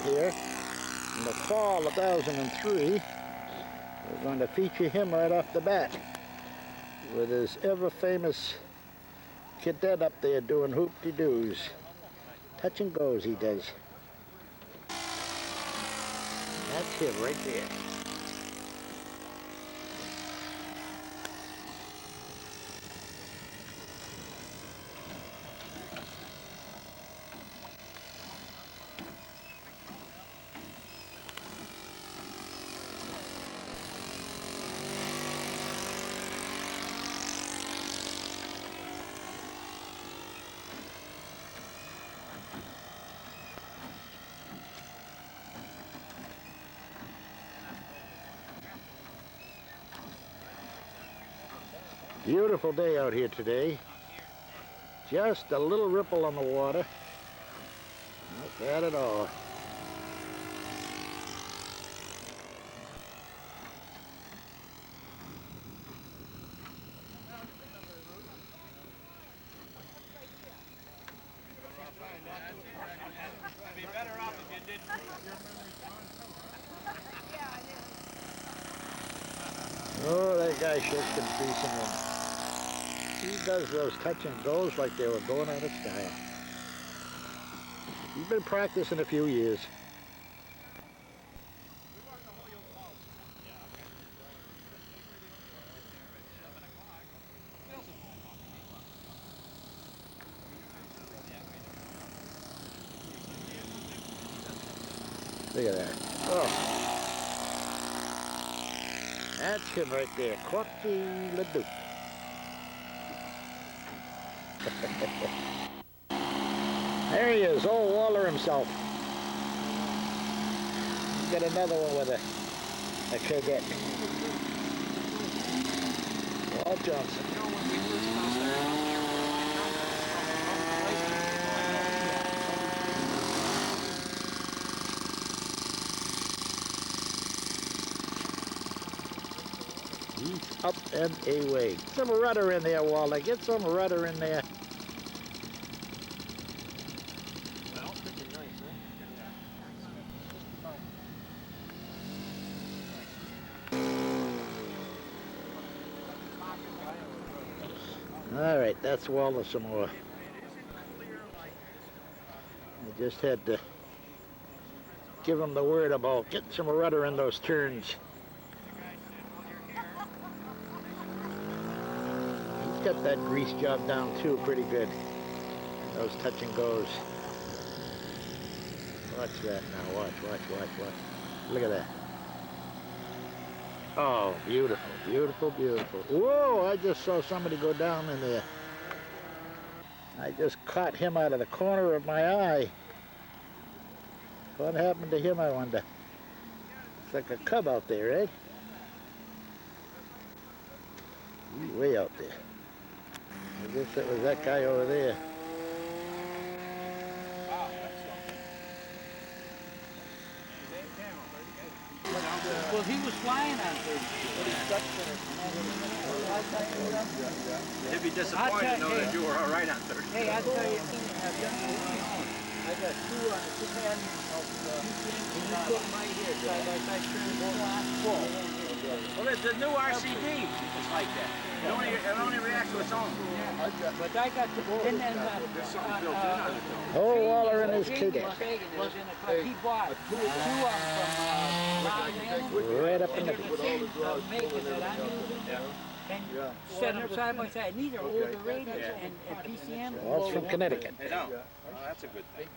here in the fall of 2003. We're going to feature him right off the bat with his ever-famous cadet up there doing hoop-de-doos. Touch and goes he does. That's him right there. Beautiful day out here today. Just a little ripple on the water. Not bad at all. Oh, that guy sure can see someone. He does those touch and goes like they were going out of style. He's been practicing a few years. Look at that. Oh. That's him right there. Corky Ledoux. There he is, old Waller himself. Get another one with a cadet. Walt Johnson. He's up and away. Get some rudder in there, Waller. Get some rudder in there. All right, that's Waller some more. I just had to give him the word about getting some rudder in those turns. He's got that grease job down too pretty good. Those touch and goes. Watch that now, watch. Look at that. Oh, beautiful, beautiful, beautiful. Whoa, I just saw somebody go down in there. I just caught him out of the corner of my eye. What happened to him, I wonder? It's like a cub out there, eh? He's way out there. I guess it was that guy over there. Well, he was flying on 30. He'd be disappointed to know that you were all right on 30. Hey, I'll tell you, I got two on the 210 of you put them right here, side by side, full. Well, the new RCD is like that. It only reacts to its own. But I got the Oh, Waller and his cadet. He bought two of them from Right up in the makers that I'm using. And set them side by side. These are older radios and PCM. That's from Connecticut. Hey, no. Oh, that's a good thing.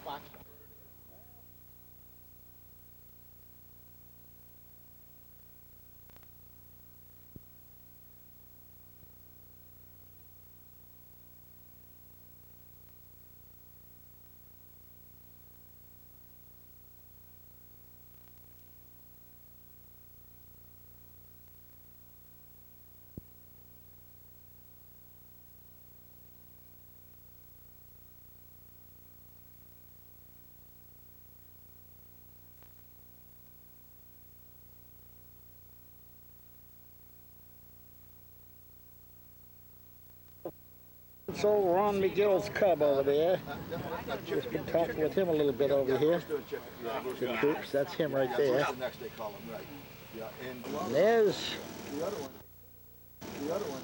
It's old Ron McGill's cub over there. Just been talking with him a little bit over here. The troops, that's him right there. And there's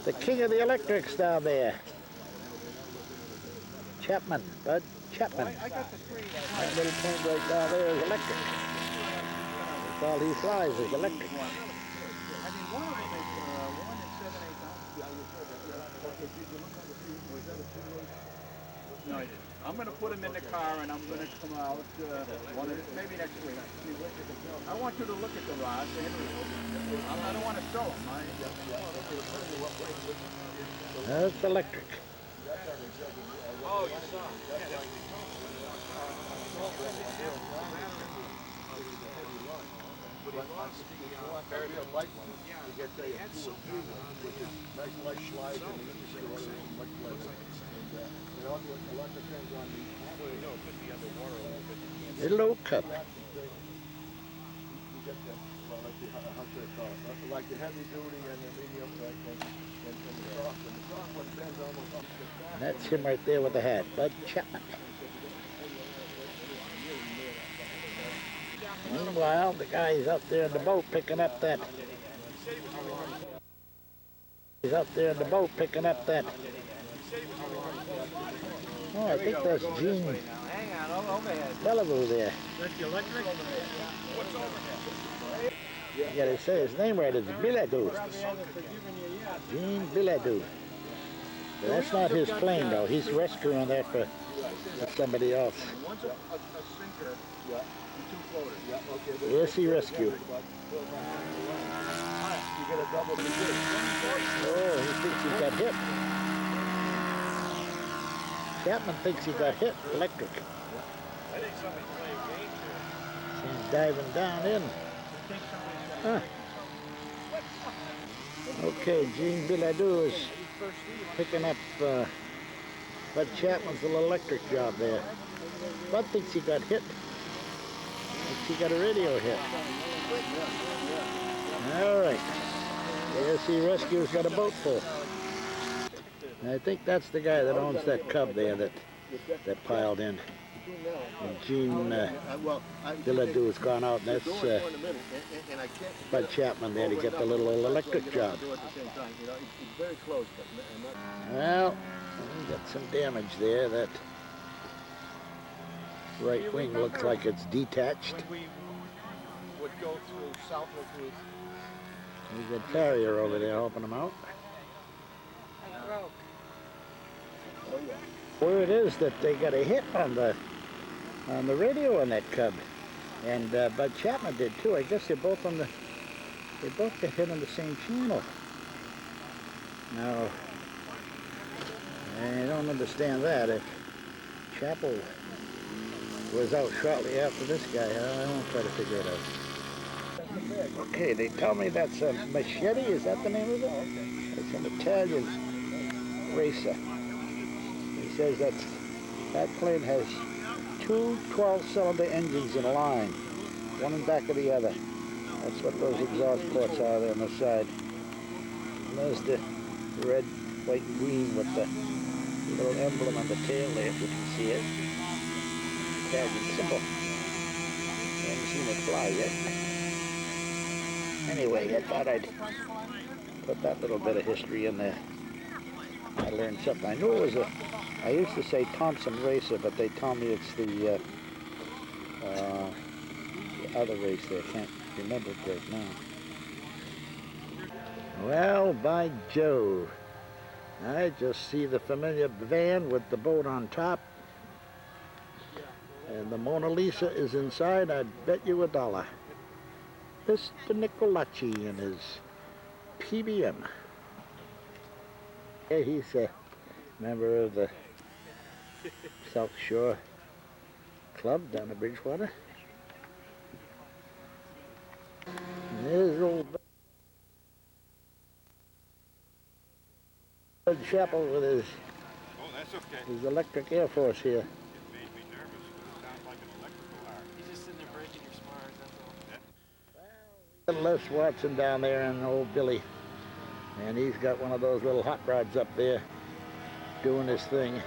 the king of the electrics down there. Chapman, Bud Chapman. That little point right down there is electric. That's all he flies is electric. No, I didn't. I'm going to put him in the car and I'm going to come out maybe next week. I want you to look at the rods. I don't want to show them. That's electric. Oh, you saw. Little old cup. Like the heavy duty and the medium and the soft. And the soft one bends almost up to the back. That's him right there with the hat, Bud Chapman. Meanwhile, the guy's out there in the boat picking up that. He's out there in the boat picking up that. Oh, I think that's Gene Hang on, overhead. Bellevue there. That's the electric? What's overhead? You gotta say his name right, it's Bilodeau. Gene Bilodeau. But that's not his plane though, he's rescuing that for somebody else. One's a sinker and two floaters. Yes, he rescued. You get a double digit. Oh, he thinks he got hit. Chapman thinks he got hit, electric. I think somebody's playing games here. He's diving down in. Huh. Okay, Gene Bilodeau is picking up Bud Chapman's little electric job there. Bud thinks he got hit. Thinks he got a radio hit. All right. ASC Rescue's got a boat full. And I think that's the guy that owns that cub there that piled in. And Gene Bilodeau's gone out, and that's Bud Chapman there to get the little electric job. Well, we got some damage there. That right wing looks like it's detached. When we would go through Southwick Route. There's a carrier over there helping them out. Word is that they got a hit on the radio on that cub, and Bud Chapman did too. I guess they both got hit on the same channel. Now, I don't understand that. If Chappell was out shortly after this guy, I don't try to figure it out. Okay, they tell me that's a Machete. Is that the name of it? It's an Italian racer. He says that plane has two 12-cylinder engines in a line, one in back of the other. That's what those exhaust ports are there on the side. And there's the red, white, green with the little emblem on the tail there, if you can see it. Italian symbol. Haven't seen it fly yet. Anyway, I thought I'd put that little bit of history in there. I learned something. I knew it was I used to say Thompson Racer, but they tell me it's the other race there. I can't remember it right now. Well, by Jove. I just see the familiar van with the boat on top. And the Mona Lisa is inside, I'd bet you $1. Mr. Nicolacci and his PBM. Yeah, he's a member of the South Shore Club down at Bridgewater. And there's old Bud Chappell with his, his electric Air Force here. It made me nervous. It sounds like an electrical arc. He's just sitting there breaking your spars, that's all. Little Les Watson down there and old Billy. And he's got one of those little hot rods up there. doing his thing.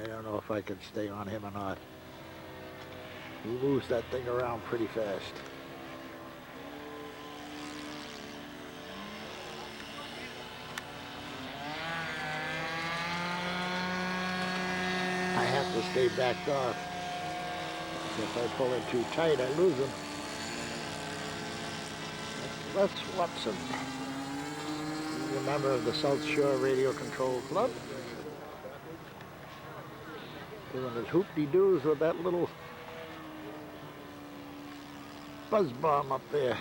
I don't know if I can stay on him or not. He moves that thing around pretty fast. I have to stay backed off. If I pull it too tight, I lose him. Les Watson. He's a member of the South Shore Radio Control Club. Doing his hoop-de-doos with that little buzz bomb up there.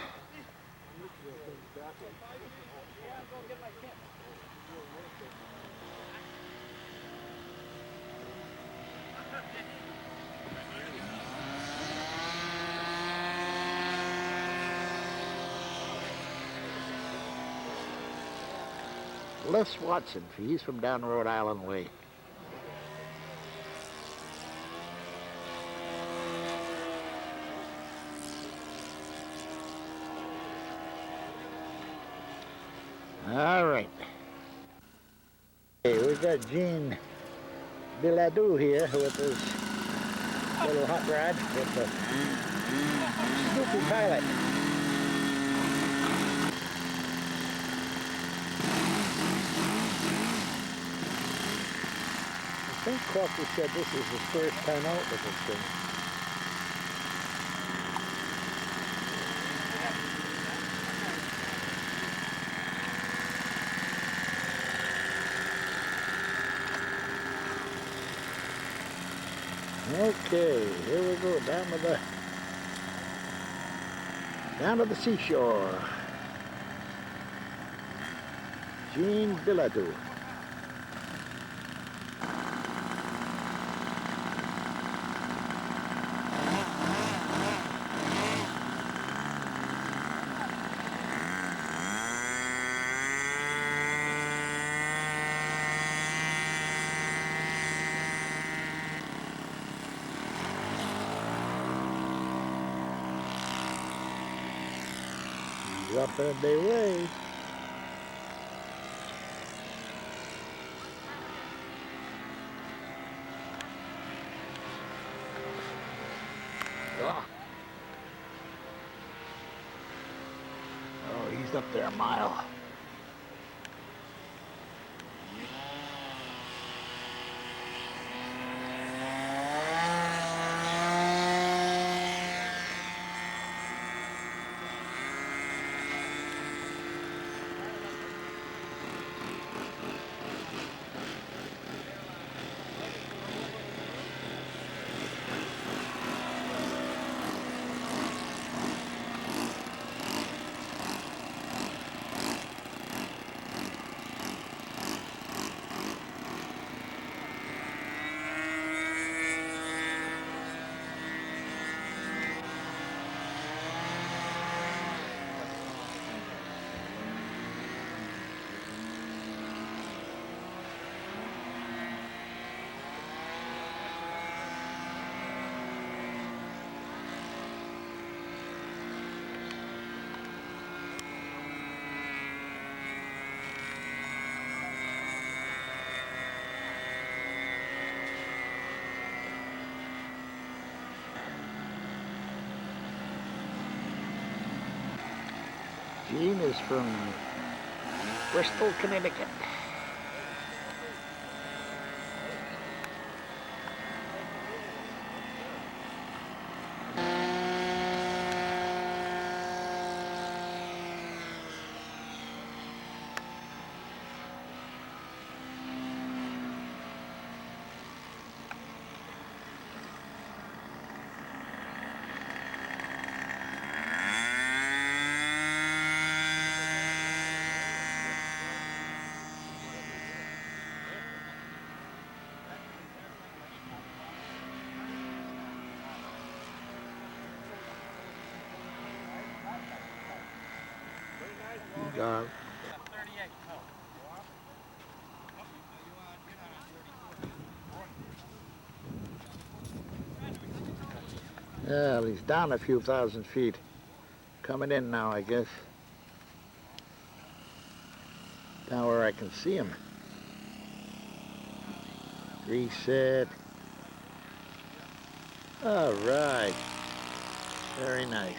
Les Watson, he's from down Rhode Island way. All right. Okay, we've got Gene Bilodeau here with his little hot rod with the Snoopy pilot. I think Corky said this is his first time out with this thing. Okay, here we go, down to the seashore. Gene Bilodeau. Up in their way. Oh, he's up there a mile. Gene is from Bristol, Connecticut. Well, he's down a few thousand feet. Coming in now, I guess. Down where I can see him. Reset. All right. Very nice.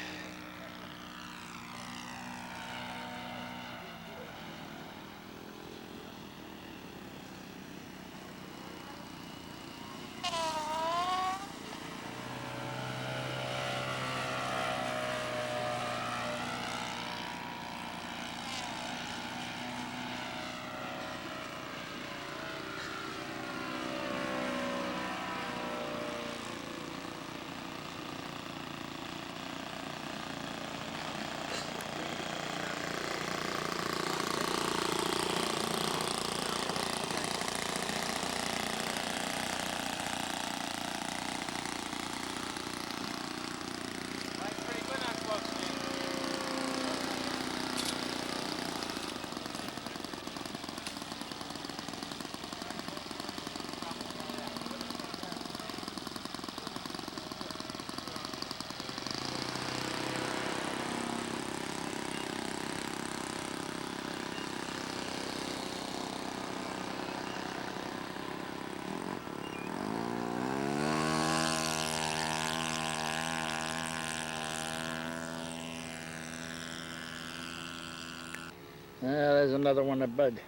There's another one of Bud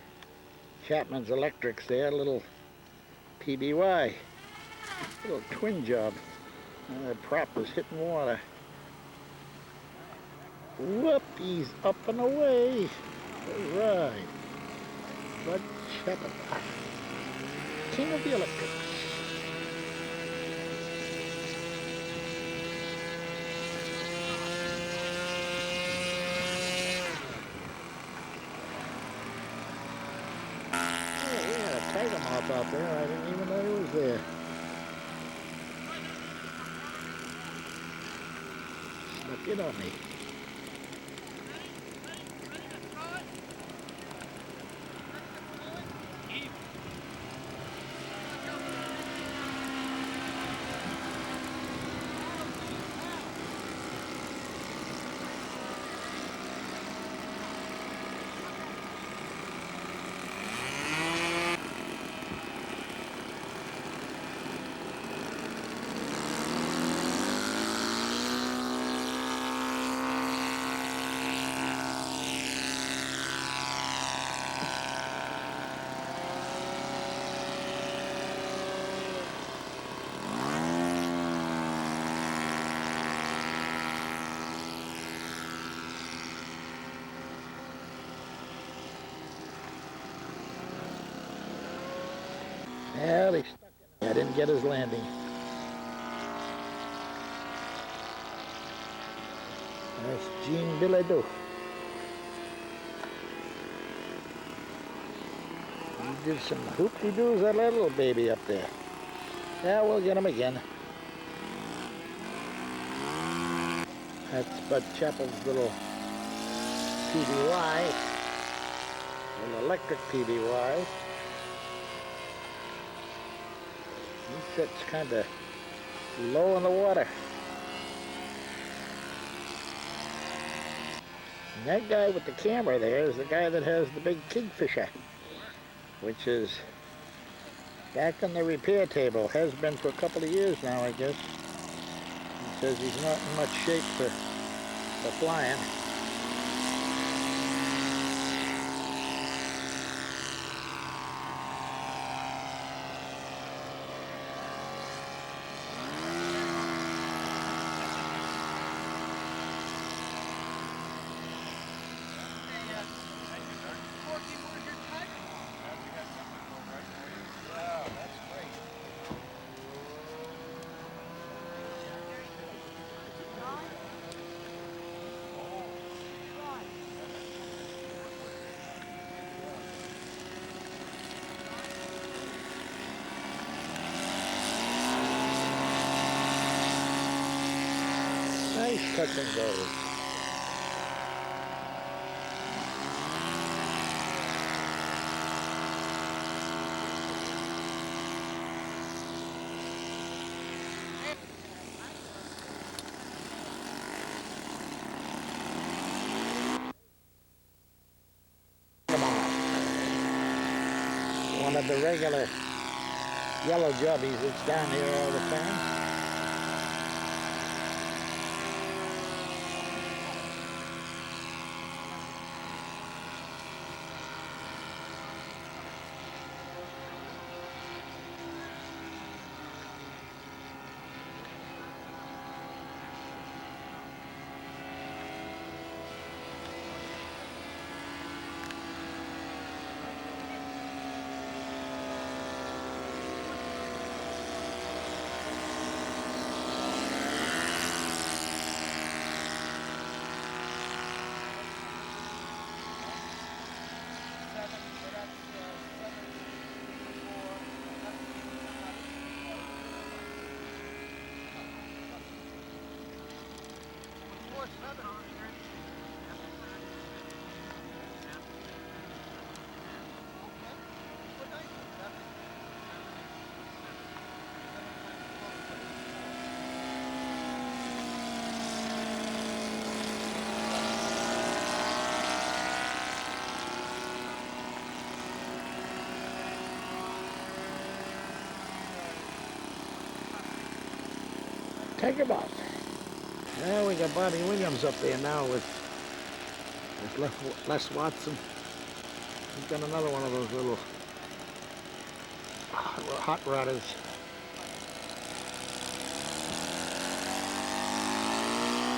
Chapman's electrics there, a little PBY, little twin job. The prop is hitting water. Whoop, he's up and away. All right. Bud Chapman, king of the electrics. Tiger moth out there. I didn't even know he was there. Snuck in on me. Well, he stuck in. I didn't get his landing. That's Jean Bilodeau. He did some hoop-de-doos, that little baby up there. Yeah, we'll get him again. That's Bud Chapel's little PBY, an electric PBY. He sits kind of low in the water. And that guy with the camera there is the guy that has the big kingfisher, which is back on the repair table. Has been for a couple of years now, I guess. He says he's not in much shape for flying. Nice touch and go. One of the regular yellow jubbies. It's down here all the time. Take him off. Well, we got Bobby Williams up there now with Les Watson. He's got another one of those little hot rodders.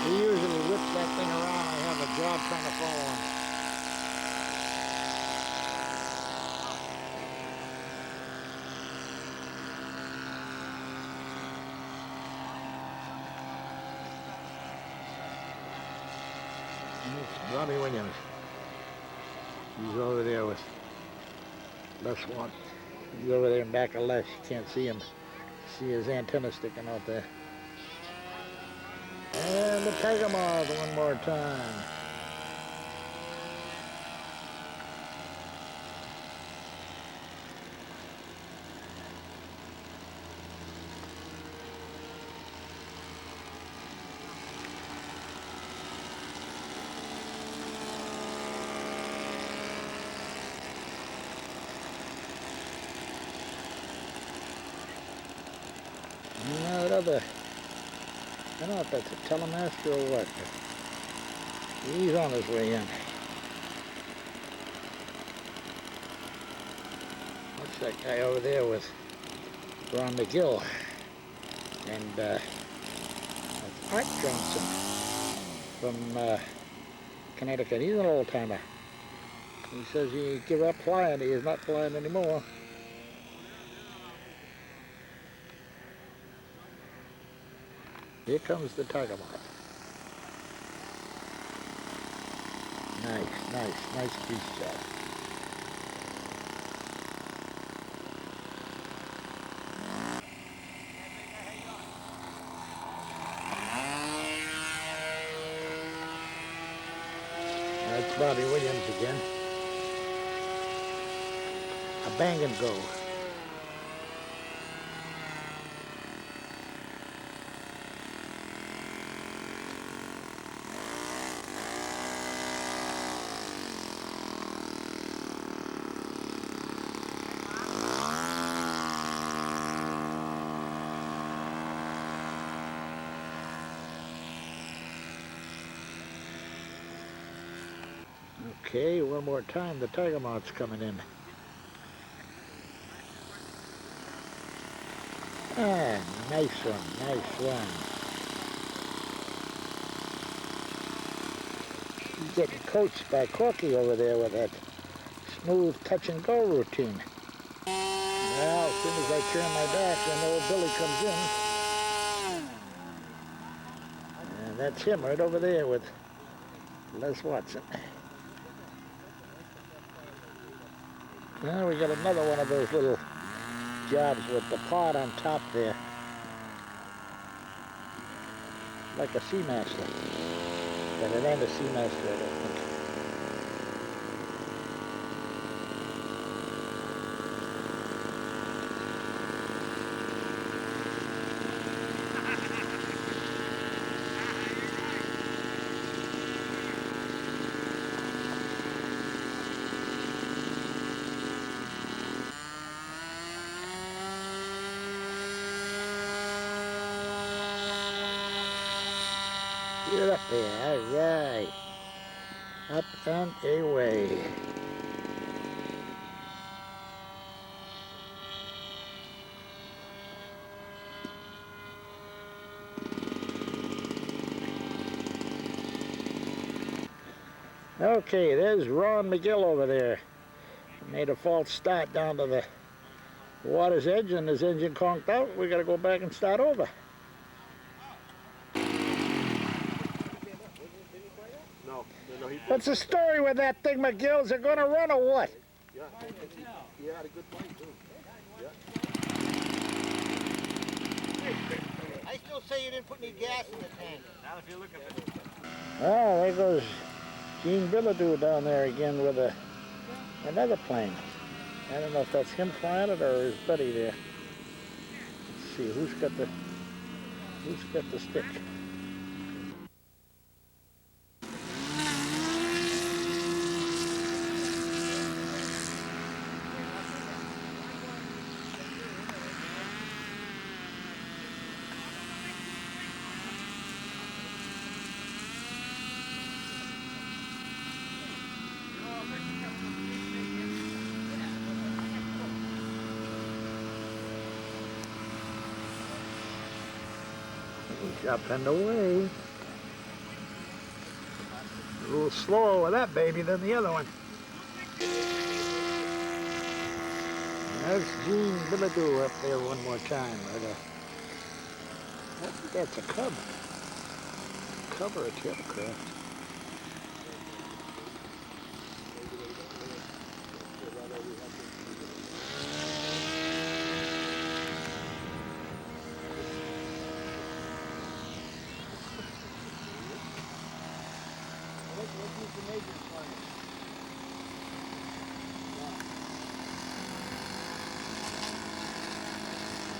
He usually whips that thing around. I have a job trying to follow him. It's Bobby Williams. He's over there with Les Watson. He's over there in back of Les. You can't see him. See his antenna sticking out there. And the tiger moth one more time. Now that other, I don't know if that's a telemaster or what, but he's on his way in. What's that guy over there with Ron McGill? And that's Art Johnson from Connecticut. He's an old timer. He says he gave up flying. He is not flying anymore. Here comes the tiger moth. Nice piece job. That's Bobby Williams again. A bang and go. Okay, one more time, the tiger moth's coming in. Ah, nice one. He's getting coached by Corky over there with that smooth touch and go routine. Well, as soon as I turn my back, then old Billy comes in. And that's him right over there with Les Watson. Now we got another one of those little jobs with the pod on top there. Like a Seamaster. But it ain't a Seamaster, I don't think. Alright. Up and away. Okay, there's Ron McGill over there. Made a false start down to the water's edge and his engine conked out. We gotta go back and start over. No, he What's the story with that thing, McGill? Is it gonna run or what? Yeah, he had a good fight too. I still say you didn't put any gas in the tank. Now if you look at it. Oh, there goes Gene Bilodeau down there again with another plane. I don't know if that's him flying it or his buddy there. Let's see, who's got the stick? He's up and away. A little slower with that baby than the other one. There's Gene Bilodeau up there one more time. I think that's a cub. Cub or a tailcraft.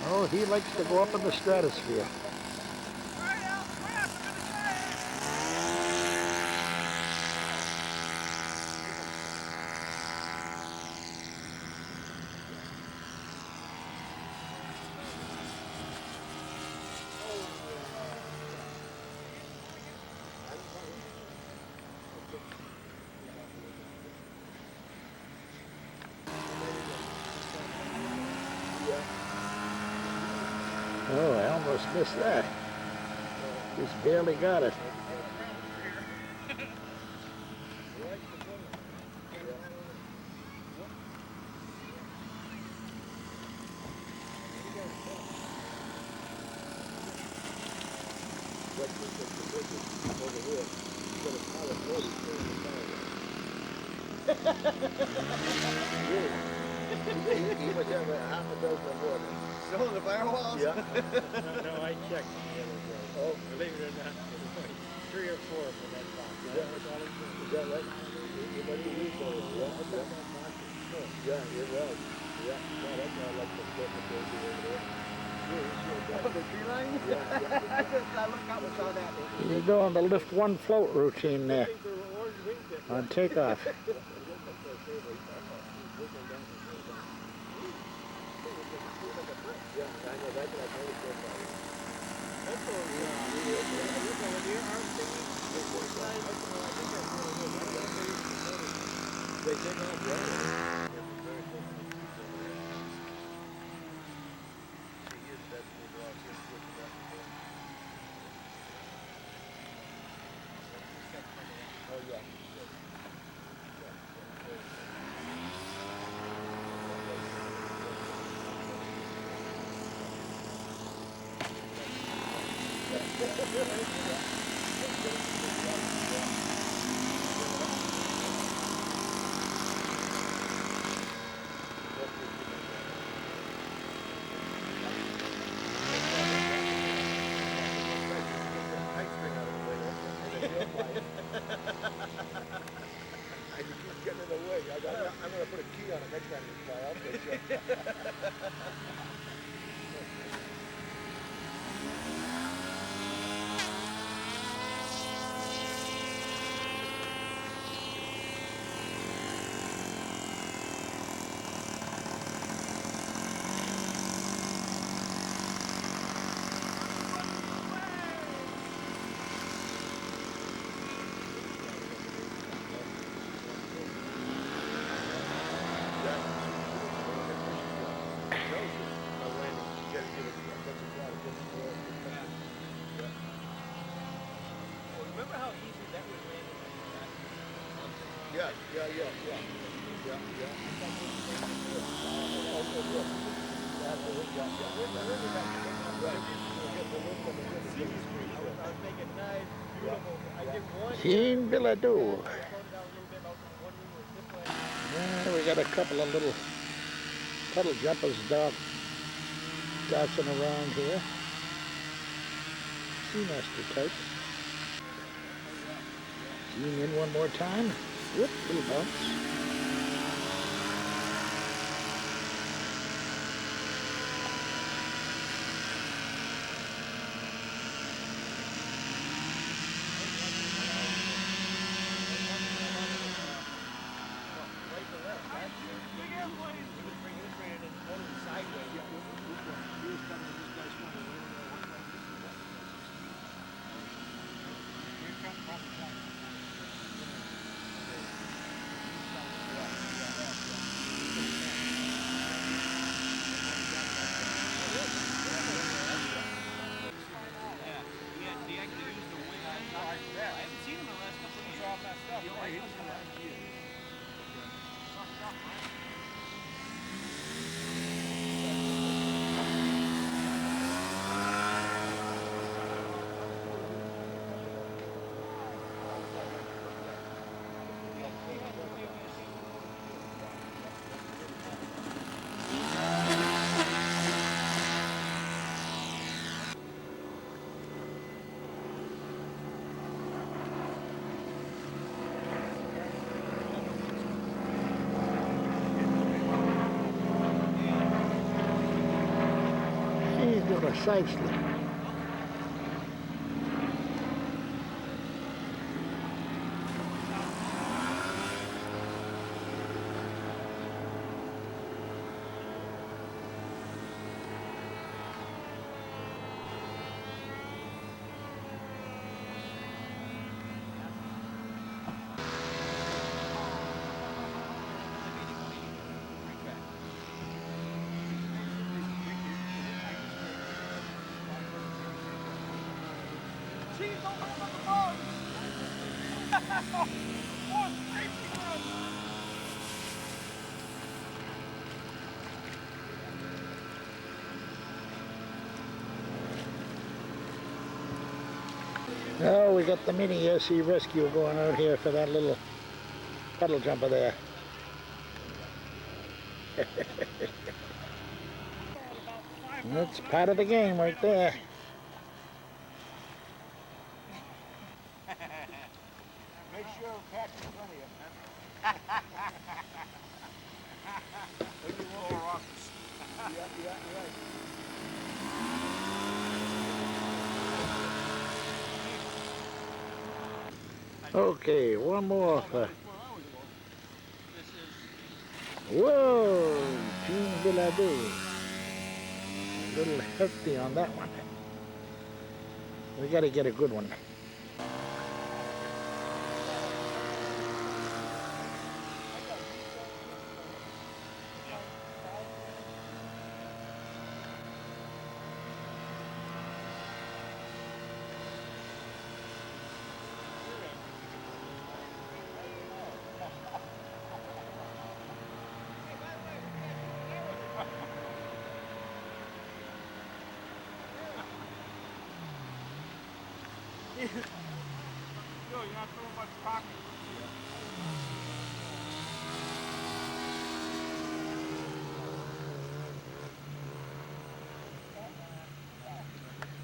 Oh, he likes to go up in the stratosphere. Oh, I almost missed that. Just barely got it. He must have half a dozen or more. Still in the firewalls? Yeah. No, I checked the other day. Oh, Believe it or not, there was like 3 or 4 for that box. is that right? Yeah, it was. Yeah, no, that's why I like the equipment they do over there. Oh, the tree line? Yeah, I looked out and saw that. He's doing the lift one float routine there on takeoff. I'm going to put a key on it next time you fly. I'll make sure. Yeah, yeah, yeah, yeah. Yeah, yeah. Oh, good. That's it. Yeah, yeah. Right. We'll get the lift and we'll get the screen. I was thinking nice, beautiful. I did one Jean Billadou. floated down a little bit, also one wing was this way. Yeah, we got a couple of little puddle jumpers dancing around here. Sea master type. Jean in one more time. Whoop, little bounce. He's doing a side slip. Oh, we got the mini SC Rescue going out here for that little puddle jumper there. That's part of the game right there. Make sure we catch in front of you. Yeah, yeah, right. Okay, one more. Whoa, Jean Billadou. A little hefty on that one. We got to get a good one. Yo, you're not throwing much pocket.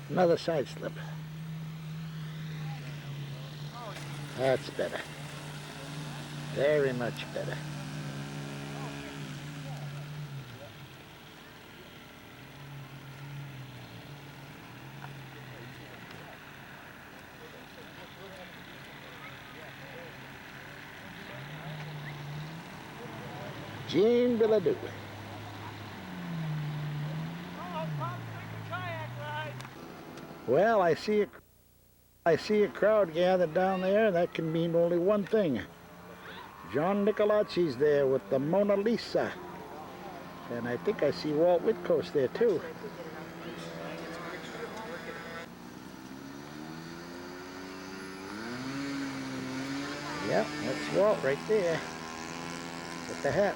Another side slip. That's better. Very much better. Jean Billadou. Well, I see a crowd gathered down there. That can mean only one thing. John Nicolacci's there with the Mona Lisa. And I think I see Walt Whitcoast there too. Yep, that's Walt right there with the hat.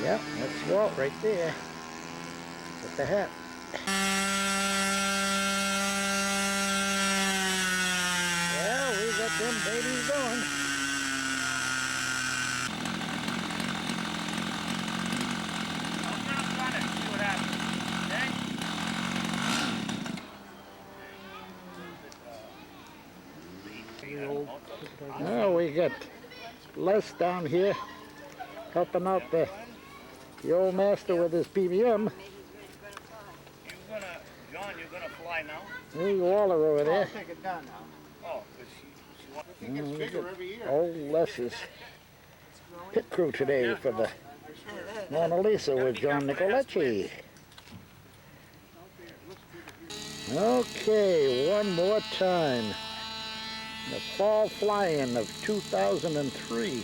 Yep, that's Walt right there with the hat. Well, we got them babies going. I'm gonna run it, see what happens. Okay? Well, we got Les down here helping out the old master with his PBM. John, you're gonna fly now? There's Waller over there. I'll take it down now. Oh, because she wants. It gets bigger every year. Old Les's pit crew today for the Mona Lisa with John Nicoletti. Okay, one more time. The fall fly-in of 2003.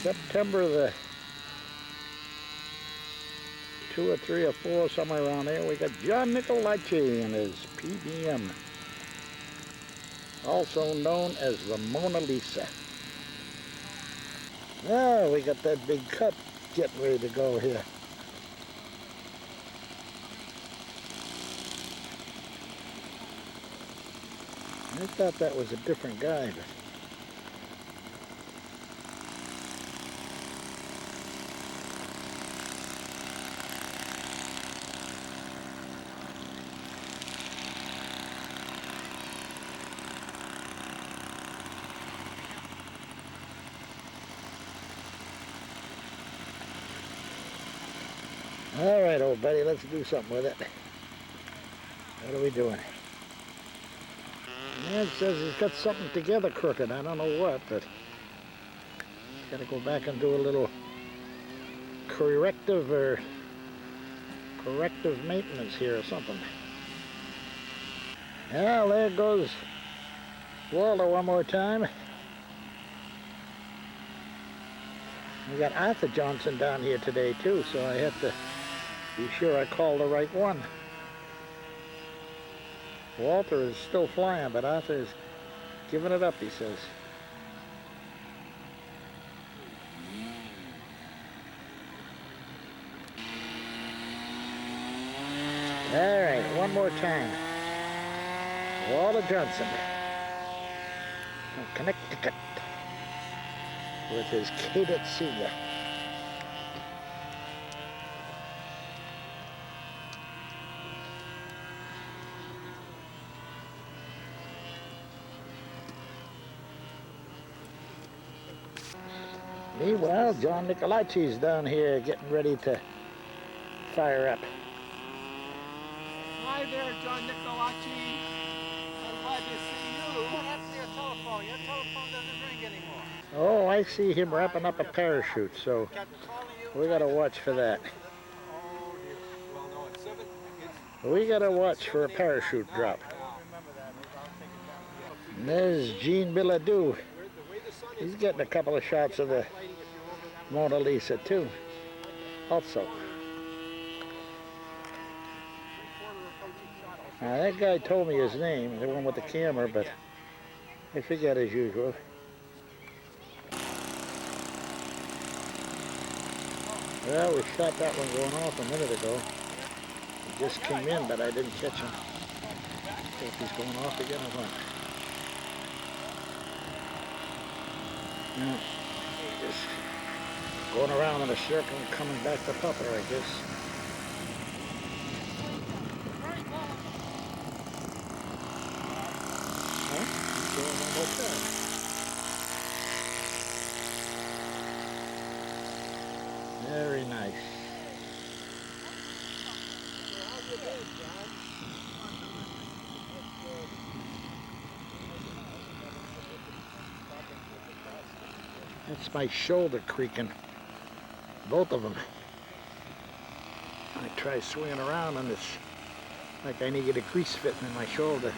September the 2 or 3 or 4, somewhere around there, we got John Nicoletti and his PBM, also known as the Mona Lisa. Now we got that big cut getting ready to go here. I thought that was a different guy, but all right, old buddy, let's do something with it. What are we doing? Man says he's got something together crooked. I don't know what, but got to go back and do a little corrective maintenance here or something. Well, there goes Walter one more time. We got Arthur Johnson down here today too, so I have to be sure I call the right one. Walter is still flying, but Arthur is giving it up, he says. All right, one more time. Walter Johnson from Connecticut with his Cadet Senior. Meanwhile, John Nicoletti's down here getting ready to fire up. Hi there, John Nicoletti. I'm glad to see you. What happened to your telephone? Your telephone doesn't ring anymore. Oh, I see him wrapping up a parachute, so Kept calling you. we gotta watch for that. Oh, dear. Well, no, it's 7. We gotta watch for a parachute drop. I don't remember that. I'll take it down. And there's Jean Billadou. He's getting a couple of shots of the Mona Lisa too, also. Now that guy told me his name, the one with the camera, but I forget as usual. Well, we shot that one going off a minute ago. He just came in, but I didn't catch him. See if he's going off again or what. No, just going around in a circle and coming back to Papa, I guess. Huh? He's going one more time. Very nice. That's my shoulder creaking. Both of them. I try swinging around and it's like I need to get a grease fitting in my shoulder.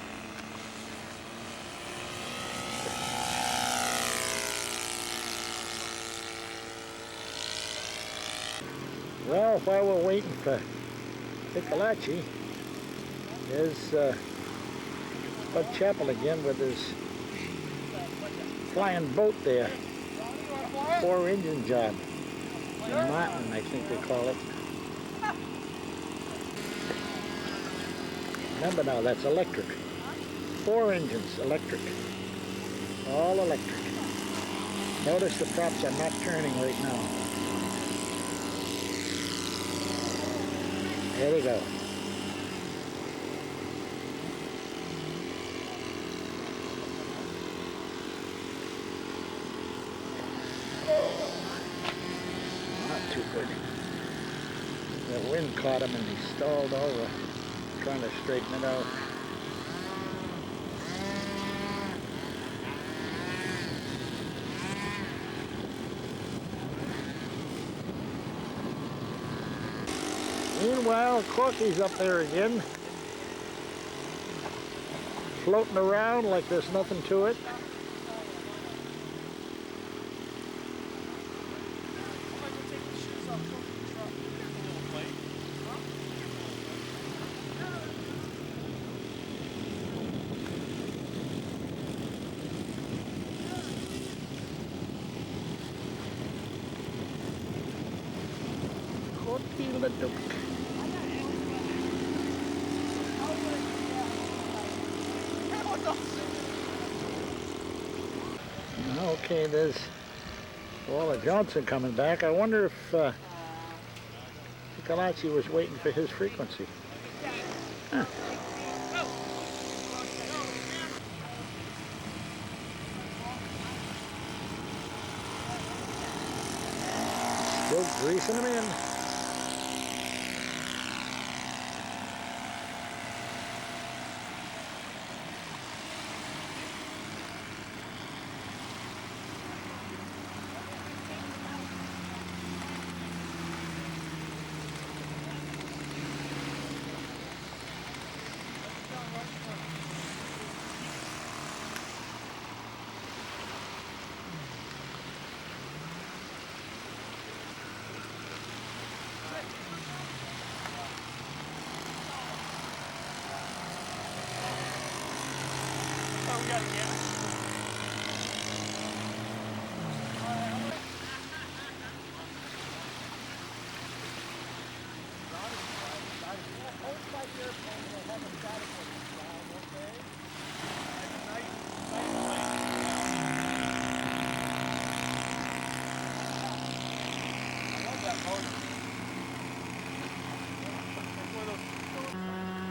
Well, while we're waiting for Nicolachi, there's Bud Chapel again with his flying boat there. 4-engine job. Martin, I think they call it. Remember now, that's electric. 4 engines, electric. All electric. Notice the props are not turning right now. There they go. Not too good. The wind caught him and he stalled over, trying to straighten it out. Meanwhile, Corky's up there again, floating around like there's nothing to it. Corky the Duke. Okay, there's Walla Johnson coming back. I wonder if Nicolachi was waiting for his frequency. Huh. Still greasing him in.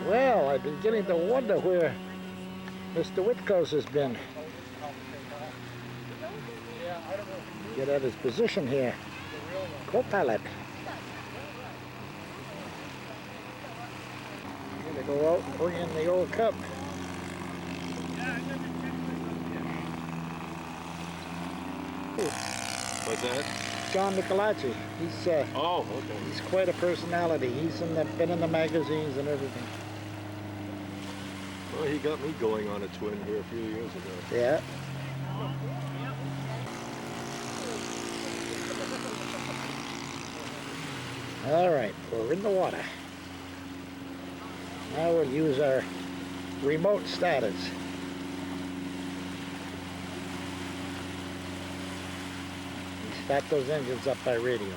Well, I've been beginning to wonder where Mr. Whitkos has been. Get at his position here. Co-pilot. Gonna go out and bring in the old Cub. What's that? John Nicolachi. He's Oh, okay. he's quite a personality. He's been in the magazines and everything. Well, he got me going on a twin here a few years ago. Yeah. All right, we're in the water. Now we'll use our remote starters. We start those engines up by radio.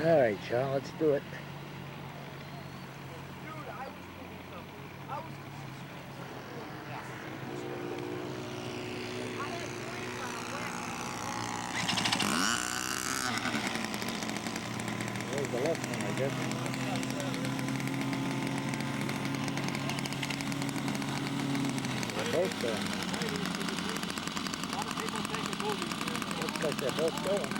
All right, John, let's do it. There's the left one, I guess. They're both there. like they're both going.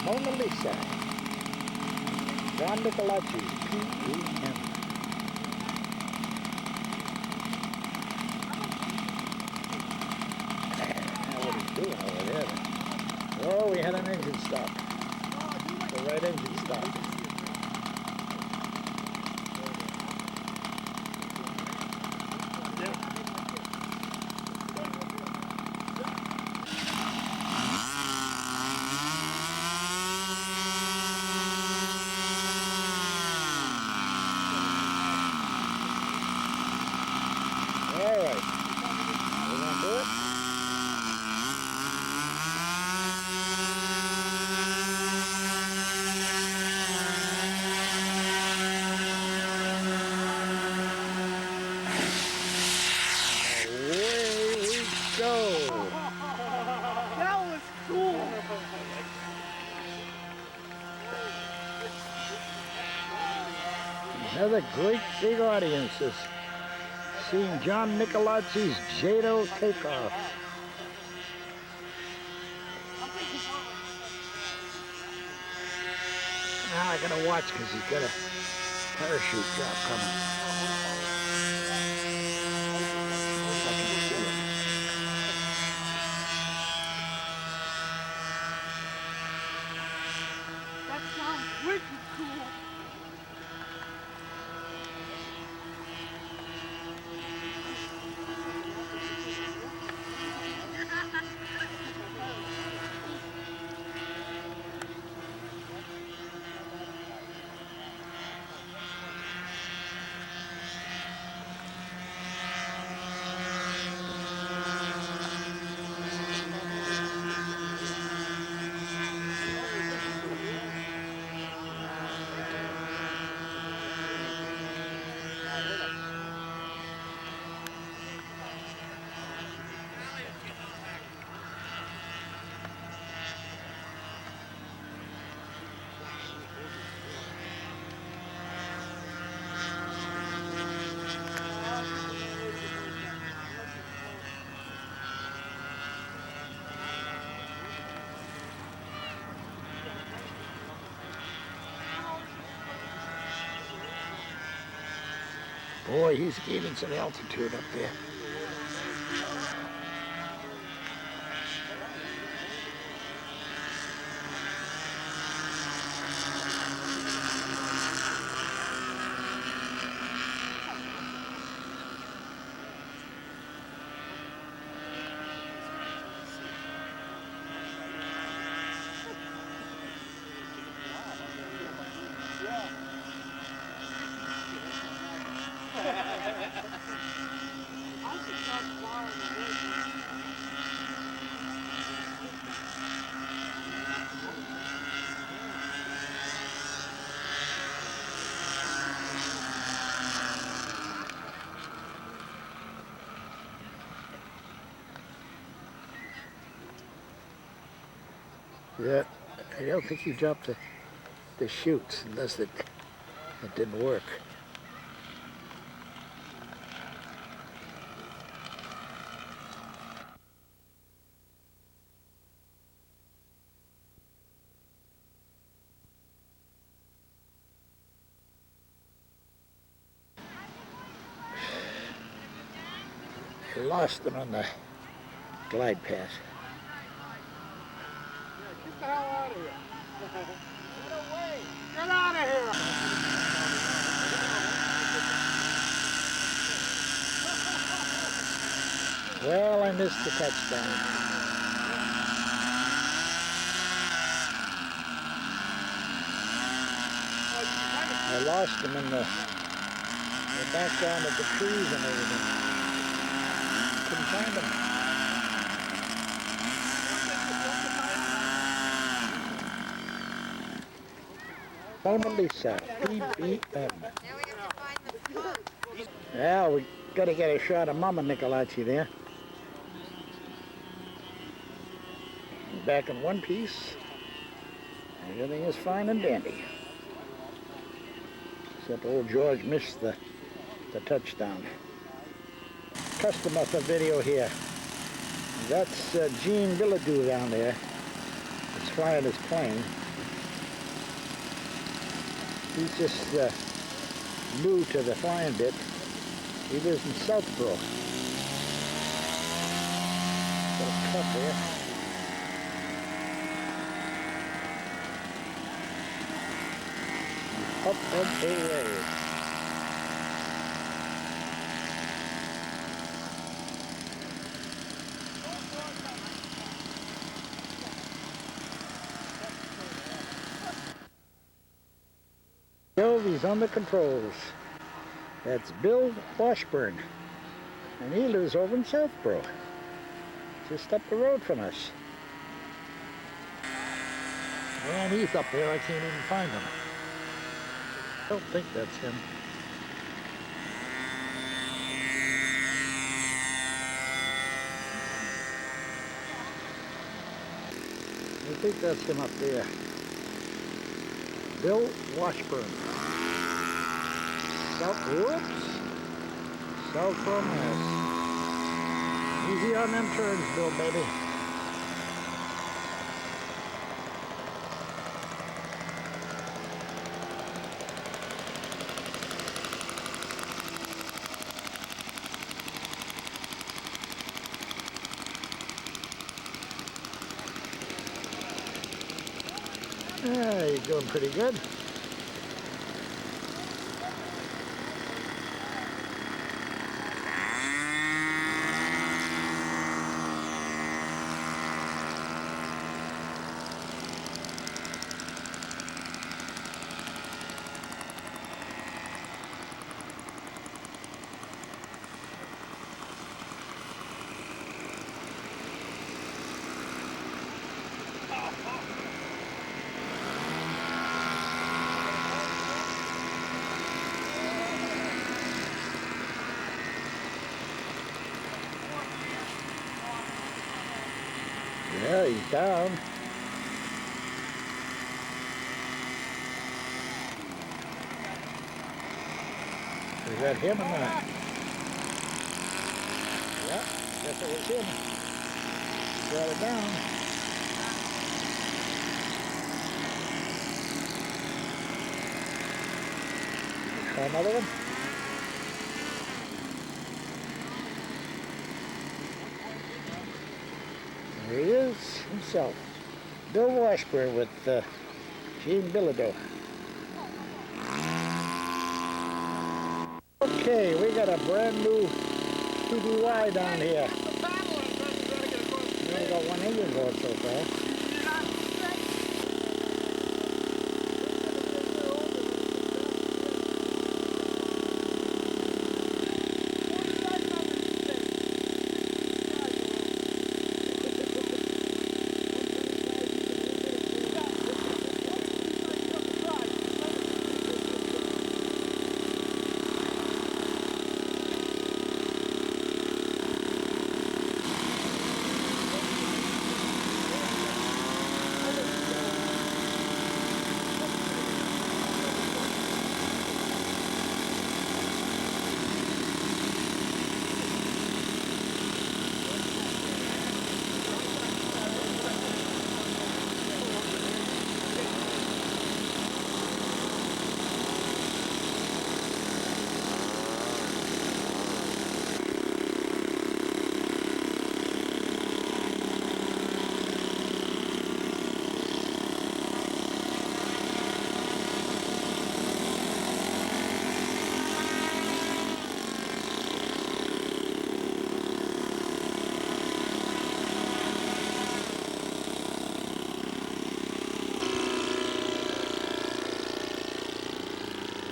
Mona Lisa. John Nicolaci, P.E.M. Now what he's doing over there. Oh, we had an engine stop. The right engine stop. All right. We're going to do it. Away we go. That was cool. Another great big audience is seeing John Nicolaci's Jado takeoff. Now I gotta watch because he's got a parachute drop coming. If I can see it. That sounds wicked cool. Boy, he's gaining some altitude up there. Yeah, I don't think you dropped the chutes unless it didn't work. I lost them on the glide path. Get the hell out of here. Get away. Get out of here. Well, I missed the touchdown. I lost them in the background of the trees and everything. Couldn't find them. Mona Lisa, PBM. Now we have to find the spot. Yeah, we gotta get a shot of Mama Nicolaci there. Back in one piece. Everything is fine and dandy. Except old George missed the touchdown. Customer for video here. That's Gene Bilodeau down there. He's flying his plane. He's just new to the flying bit. He lives in Southborough. Got a cut there. Up and away. He's on the controls. That's Bill Washburn, and he lives over in Southborough, just up the road from us. And he's up there, I can't even find him. I don't think that's him. I think that's him up there. Bill Washburn. Whoops. Southborough, Mass. Easy on them turns, Bill, baby. Yeah, you're doing pretty good. Yeah, he's down. Is that him or not? Yeah, guess it was him. Got it down. Try another one. There he is, himself. Bill Washburn with Gene Bilodeau. Okay, we got a brand new TDY down here. We only got one engine going so far.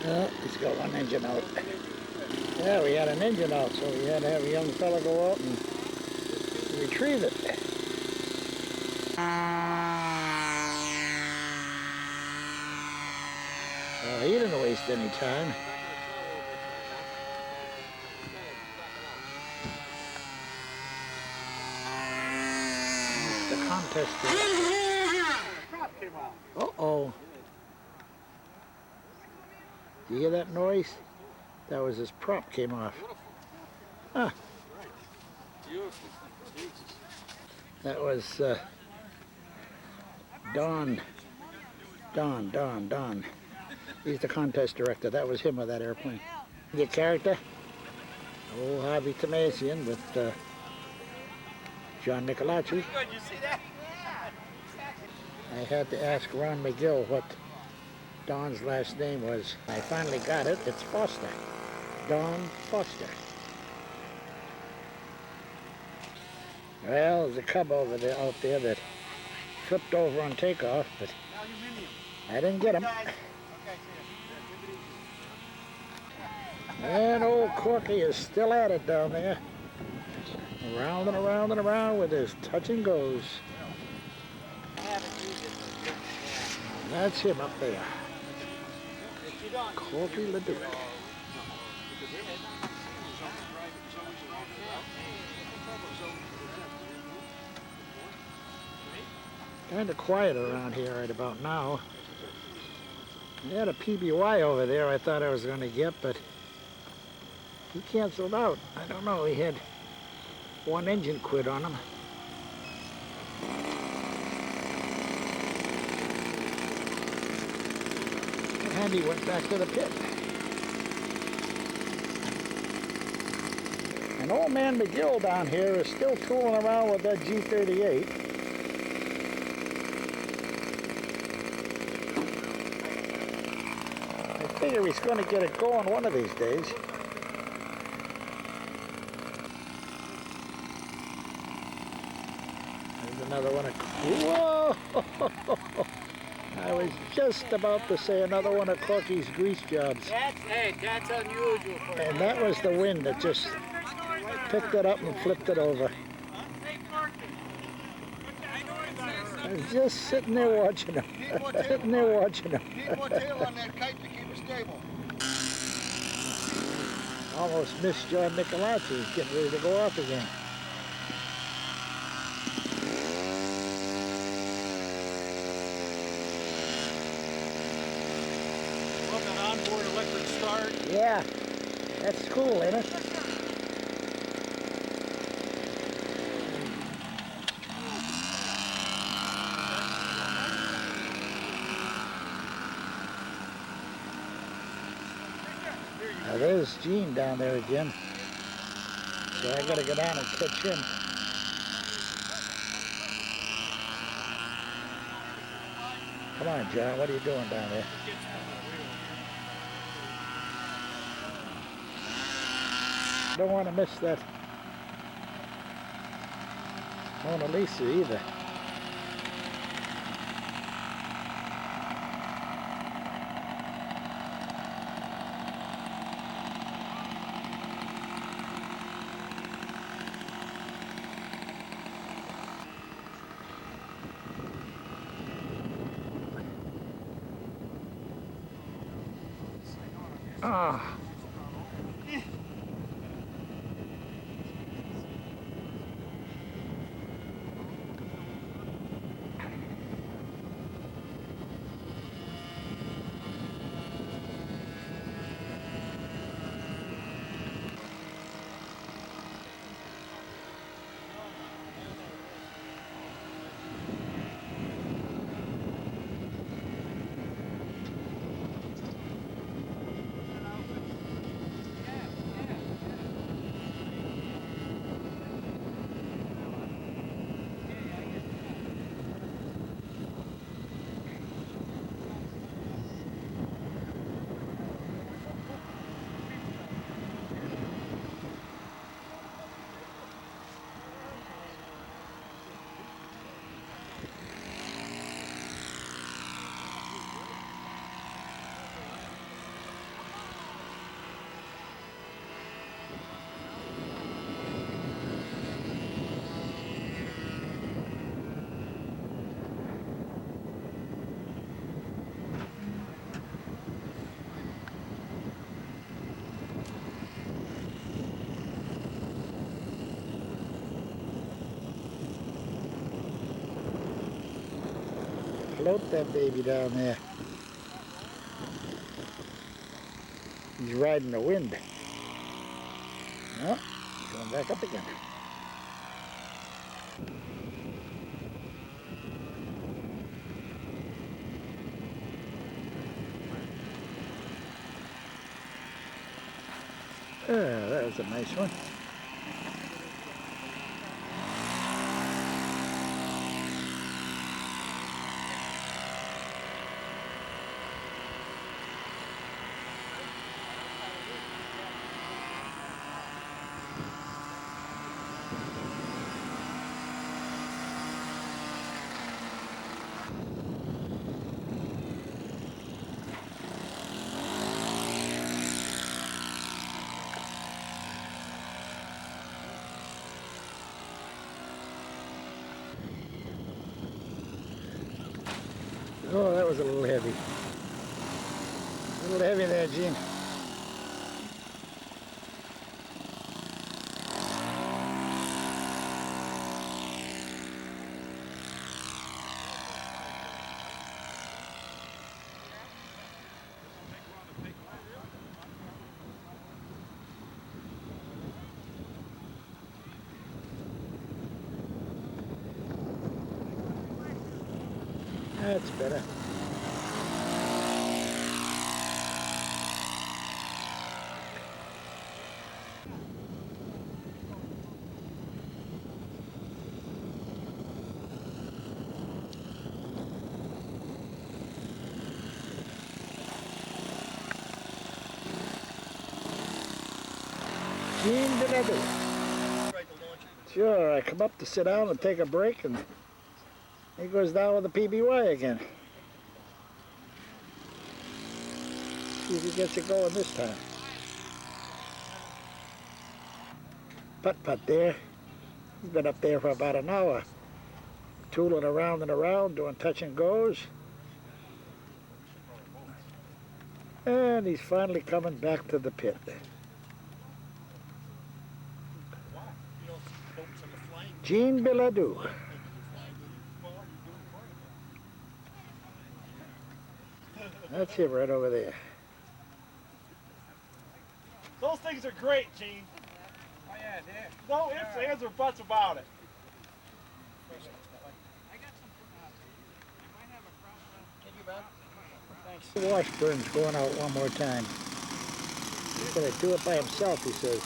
Well, he's got one engine out. Yeah, we had an engine out, so we had to have a young fella go out and retrieve it. waste any time. It's the contest. Uh-oh. Do you hear that noise? That was his prop came off. Huh. That was Don. He's the contest director. That was him with that airplane. Your character? Old Harvey Tomasian with John Nicolacci. Good, you see that? I had to ask Ron McGill what Don's last name was. I finally got it. It's Foster. Don Foster. Well, there's a cub over there, out there that flipped over on takeoff, but I didn't get him. And old Corky is still at it down there. Around and around and around with his touch and goes. That's him up there. Corky Leduc. Kind of quiet around here right about now. I had a PBY over there I thought I was going to get, but he canceled out. I don't know, he had one engine quit on him. And he went back to the pit. And old man McGill down here is still tooling around with that G38. I figure he's going to get it going one of these days. There's another one of... Whoa! I was just about to say another one of Corky's grease jobs. That's unusual for And that was the wind that just picked it up and flipped it over. I was just sitting there watching him. Sitting there watching him. Keep more tail on that kite to keep it stable. Almost missed John Nicolacci. He's getting ready to go off again. Love that onboard electric start. Yeah, that's cool, ain't it? Now there's Gene down there again. So I gotta go down and catch him. Come on, John, what are you doing down there? Don't want to miss that Mona Lisa either. Ah. float that baby down there. He's riding the wind. No, he's going back up again. That was a nice one. Oh, that was a little heavy. A little heavy there, Gene. That's better. Gene, did I do? Sure, I come up to sit down and take a break, and he goes down with the PBY again. See if he gets it going this time. Putt-putt there. He's been up there for about an hour, tooling around and around, doing touch and goes. And he's finally coming back to the pit. Gene Bilodeau. That's him right over there. Those things are great, Gene. Oh yeah, there. No ifs, ands, or buts about it. The Washburn's going out one more time. He's going to do it by himself, he says.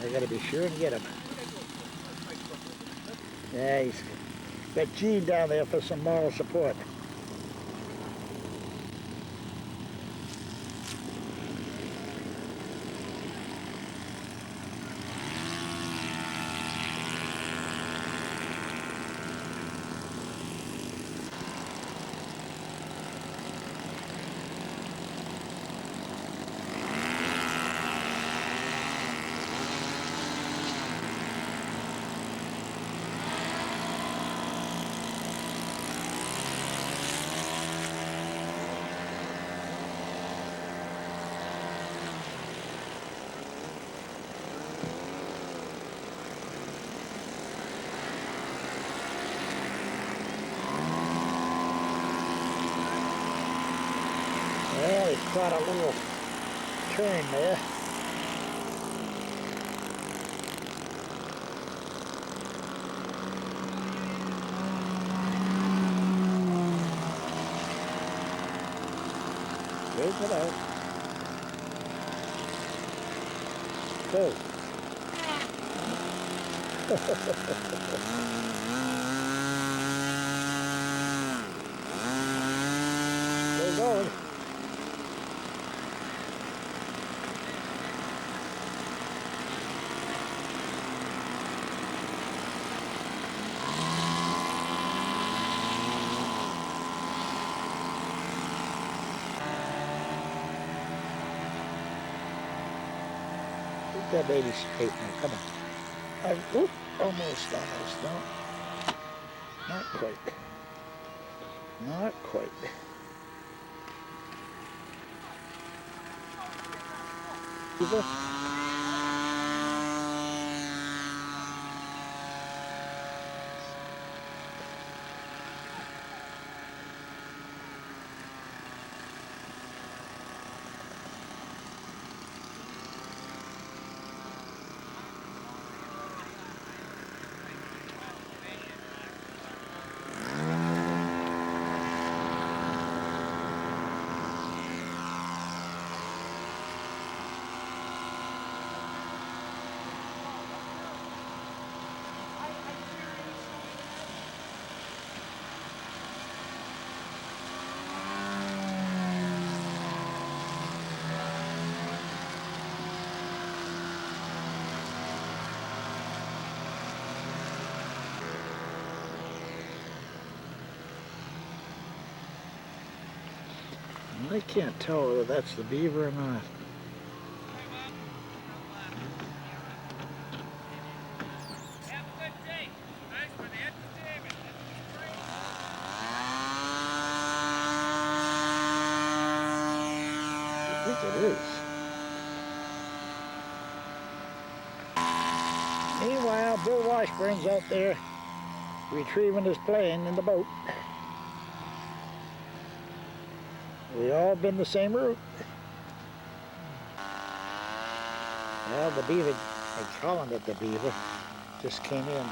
I got to be sure and get him. Yeah, he's got Gene down there for some moral support. Well, he caught a little turn there. There's it out. Go. They're going. Get that baby straight now, come on. Oop, almost, no. Not quite. Not quite. I can't tell whether that's the beaver or not. Have a good day. Thanks for the entertainment. I think it is. Meanwhile, Bill Washburn's out there retrieving his plane in the boat. We all been the same route. Well, the beaver, I'm calling it the beaver, just came in.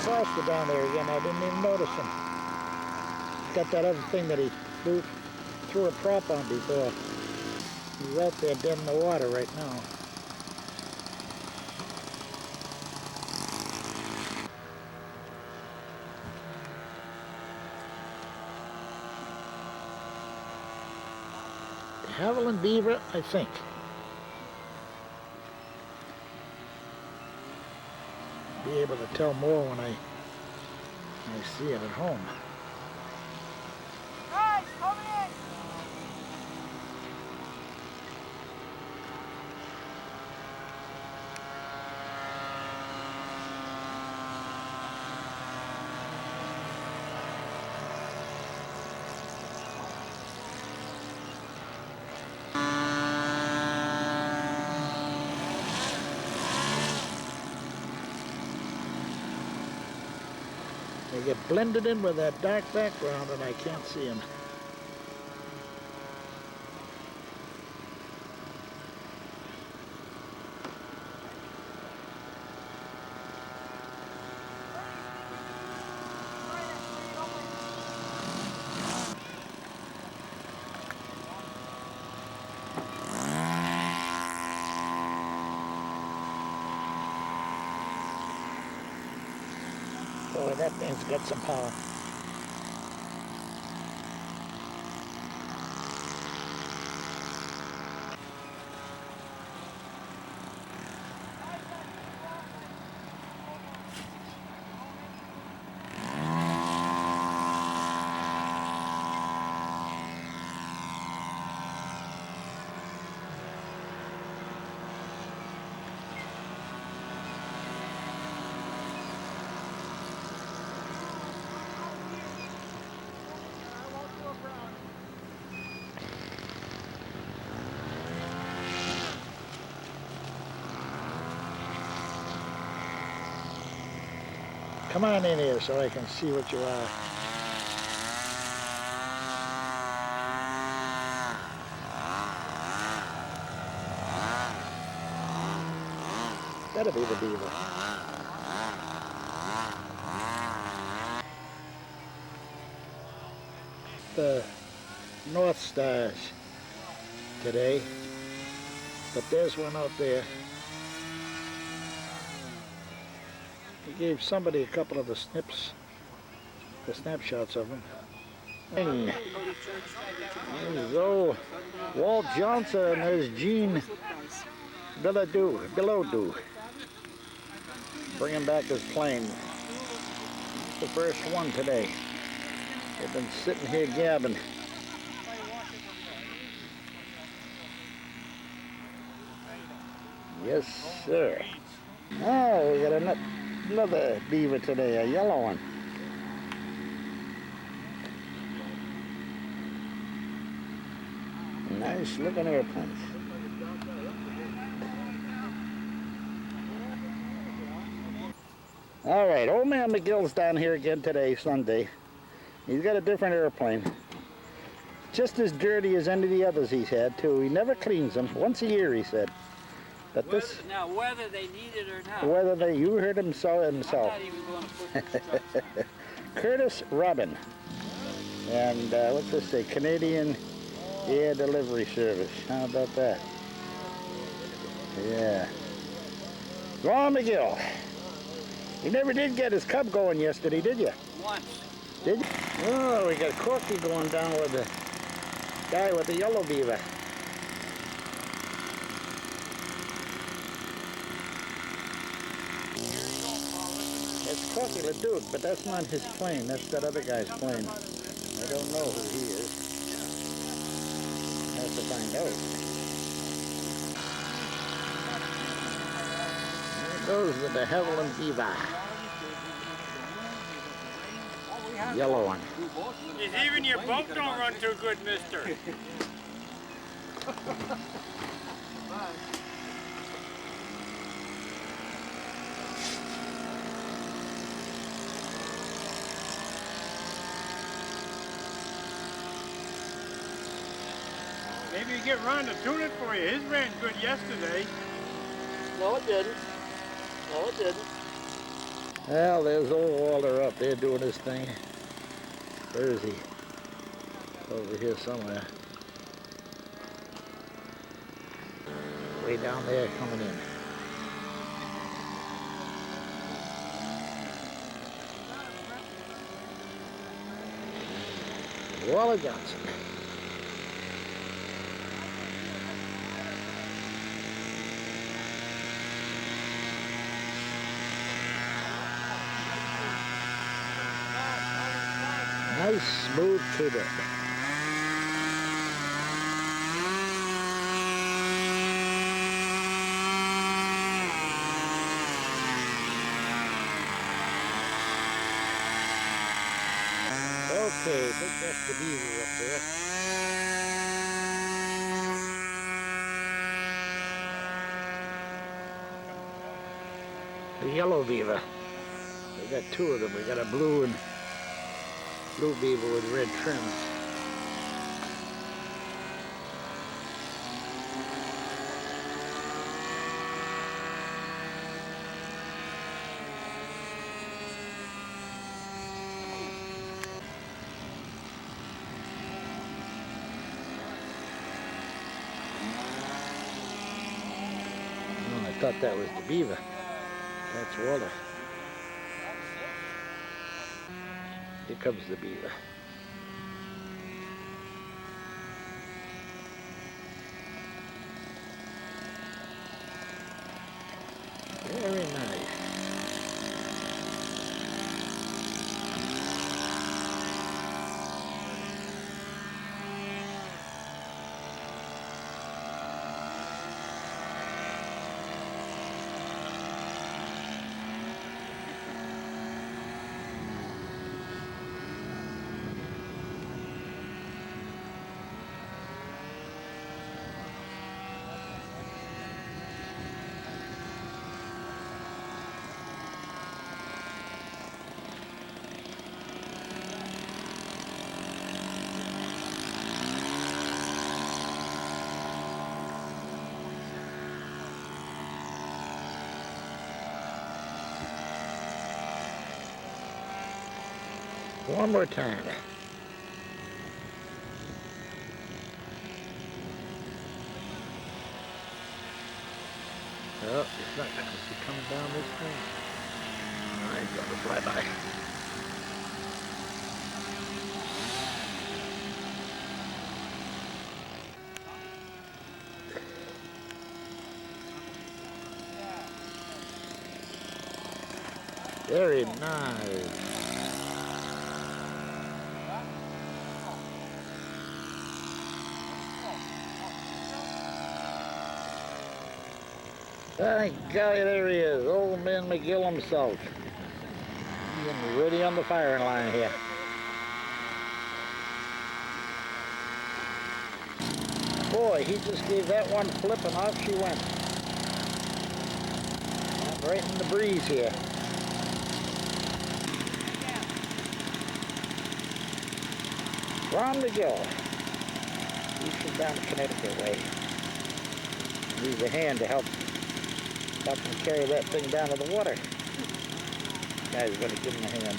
Foster down there again. I didn't even notice him. Got that other thing that he threw a prop on before. He's out there dead in the water right now. Haviland beaver, I think. Be able to tell more when I see it at home. Guys, come in! They get blended in with that dark background and I can't see them. Boy, that thing's got some power. Come on in here so I can see what you are. Gotta be the beaver. the North Stars today, but there's one out there. He gave somebody a couple of the snapshots of them. There's old Walt Johnson, there's Gene Bilodeau, bringing back his plane. It's the first one today. They've been sitting here gabbing. Yes, sir. Oh, we got another beaver today, a yellow one. Nice looking airplanes. All right, old man McGill's down here again today, Sunday. He's got a different airplane. Just as dirty as any of the others he's had, too. He never cleans them. Once a year, he said. But this... Now, whether they need it or not. Whether they... You heard him say it himself. I'm not even going to put Curtis Robin. And what's this say? Canadian Air Delivery Service. How about that? Yeah. Ron McGill. You never did get his cub going yesterday, did you? Once. Did you? Oh, we got Corky going down with the guy with the yellow beaver. It's Corky LeDuc, but that's not his plane. That's that other guy's plane. I don't know who he is. I have to find out. There goes with the Haviland beaver. Yellow one. Even your boat don't run too good, mister. Maybe you get Ron to tune it for you. His ran good yesterday. No, it didn't. No, it didn't. Well, there's old Walter up there doing his thing. Where is he? Over here somewhere. Way down there coming in. Waller Johnson. Nice smooth tutor. Okay, I think that's the beaver up there. The yellow beaver. We got two of them. We got a blue beaver with red trims. Oh, I thought that was the beaver. That's Walter. Here comes the beaver. Very nice. One more time. Oh, it's not going to see coming down this thing. I got to fly by. Very nice. By golly, there he is, old man McGill himself. He's ready on the firing line here. Boy, he just gave that one flip and off she went. I'm right in the breeze here. Ron McGill. He's from down Connecticut way. Needs a hand to help him carry that thing down to the water. Guy's gonna give him a hand.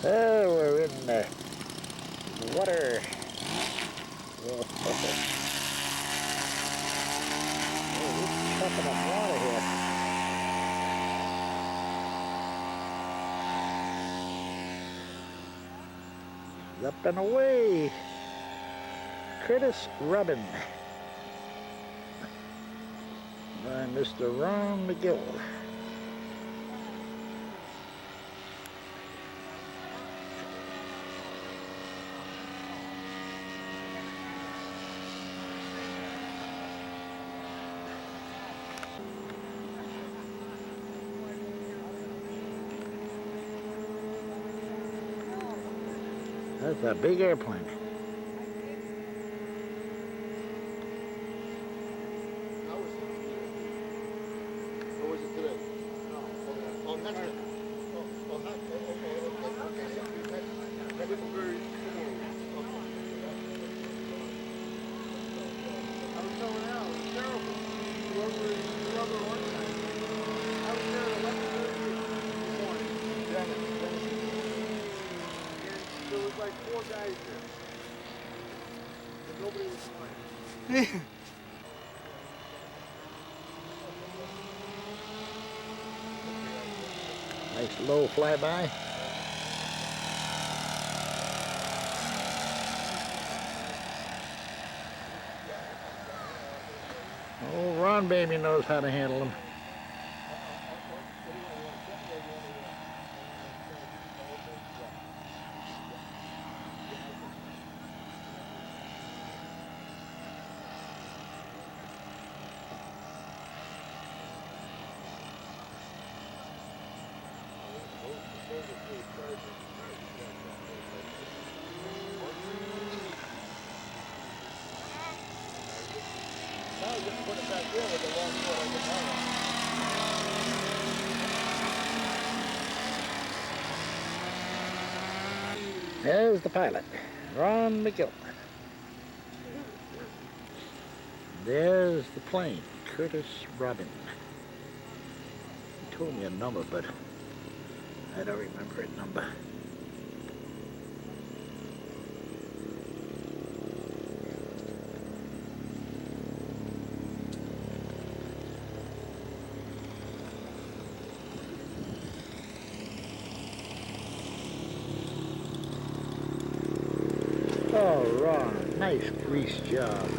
Oh, we're in the water. Oh, we're chopping up water here. Up and away. Curtis Robin by Mr. Ron McGill. That's a big airplane. How was it today? Oh, next time. Oh, not. Okay. Next one very I was going out. It was terrible. Whoever organized it. I was there at 11:30 in the morning. And there was like 4 guys there. And nobody was flying. Nice low flyby. Oh, Ron baby knows how to handle them. Now just put it back there with the long foot on the power. There's the pilot, Ron McGill. There's the plane, Curtis Robin. He told me a number, but I don't remember a number. Oh, Ron, nice grease job.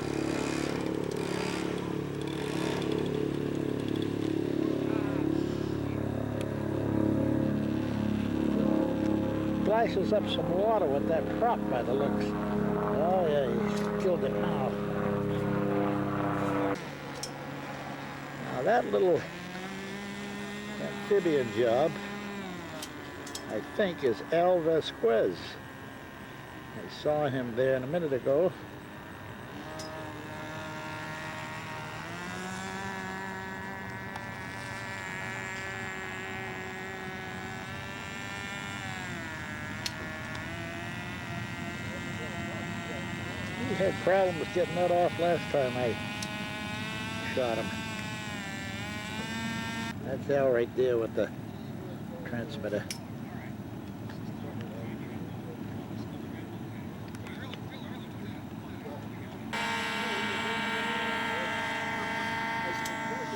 Splashes up some water with that prop by the looks. Oh yeah, he's killed it now. Now that little amphibian job, I think, is Al Vasquez. I saw him there a minute ago. had problems getting that off last time I shot him. That's Al right there with the transmitter.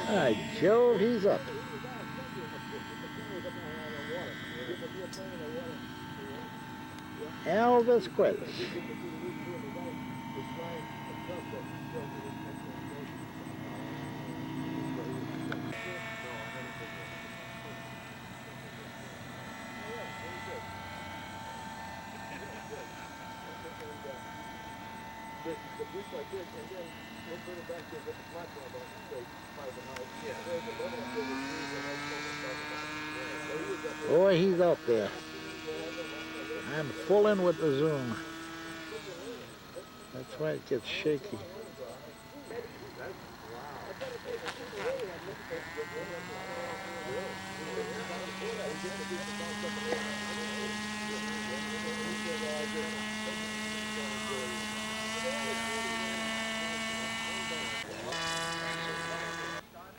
By Jove, he's up. Elvis Quiz. The bridge like this, and then we'll put it back there and get the platform on the stage, part of the house. Yeah. There's a level up there with trees and ice on the top of that. So he was up there. Boy, he's out there. I'm fooling with the zoom. That's why it gets shaky.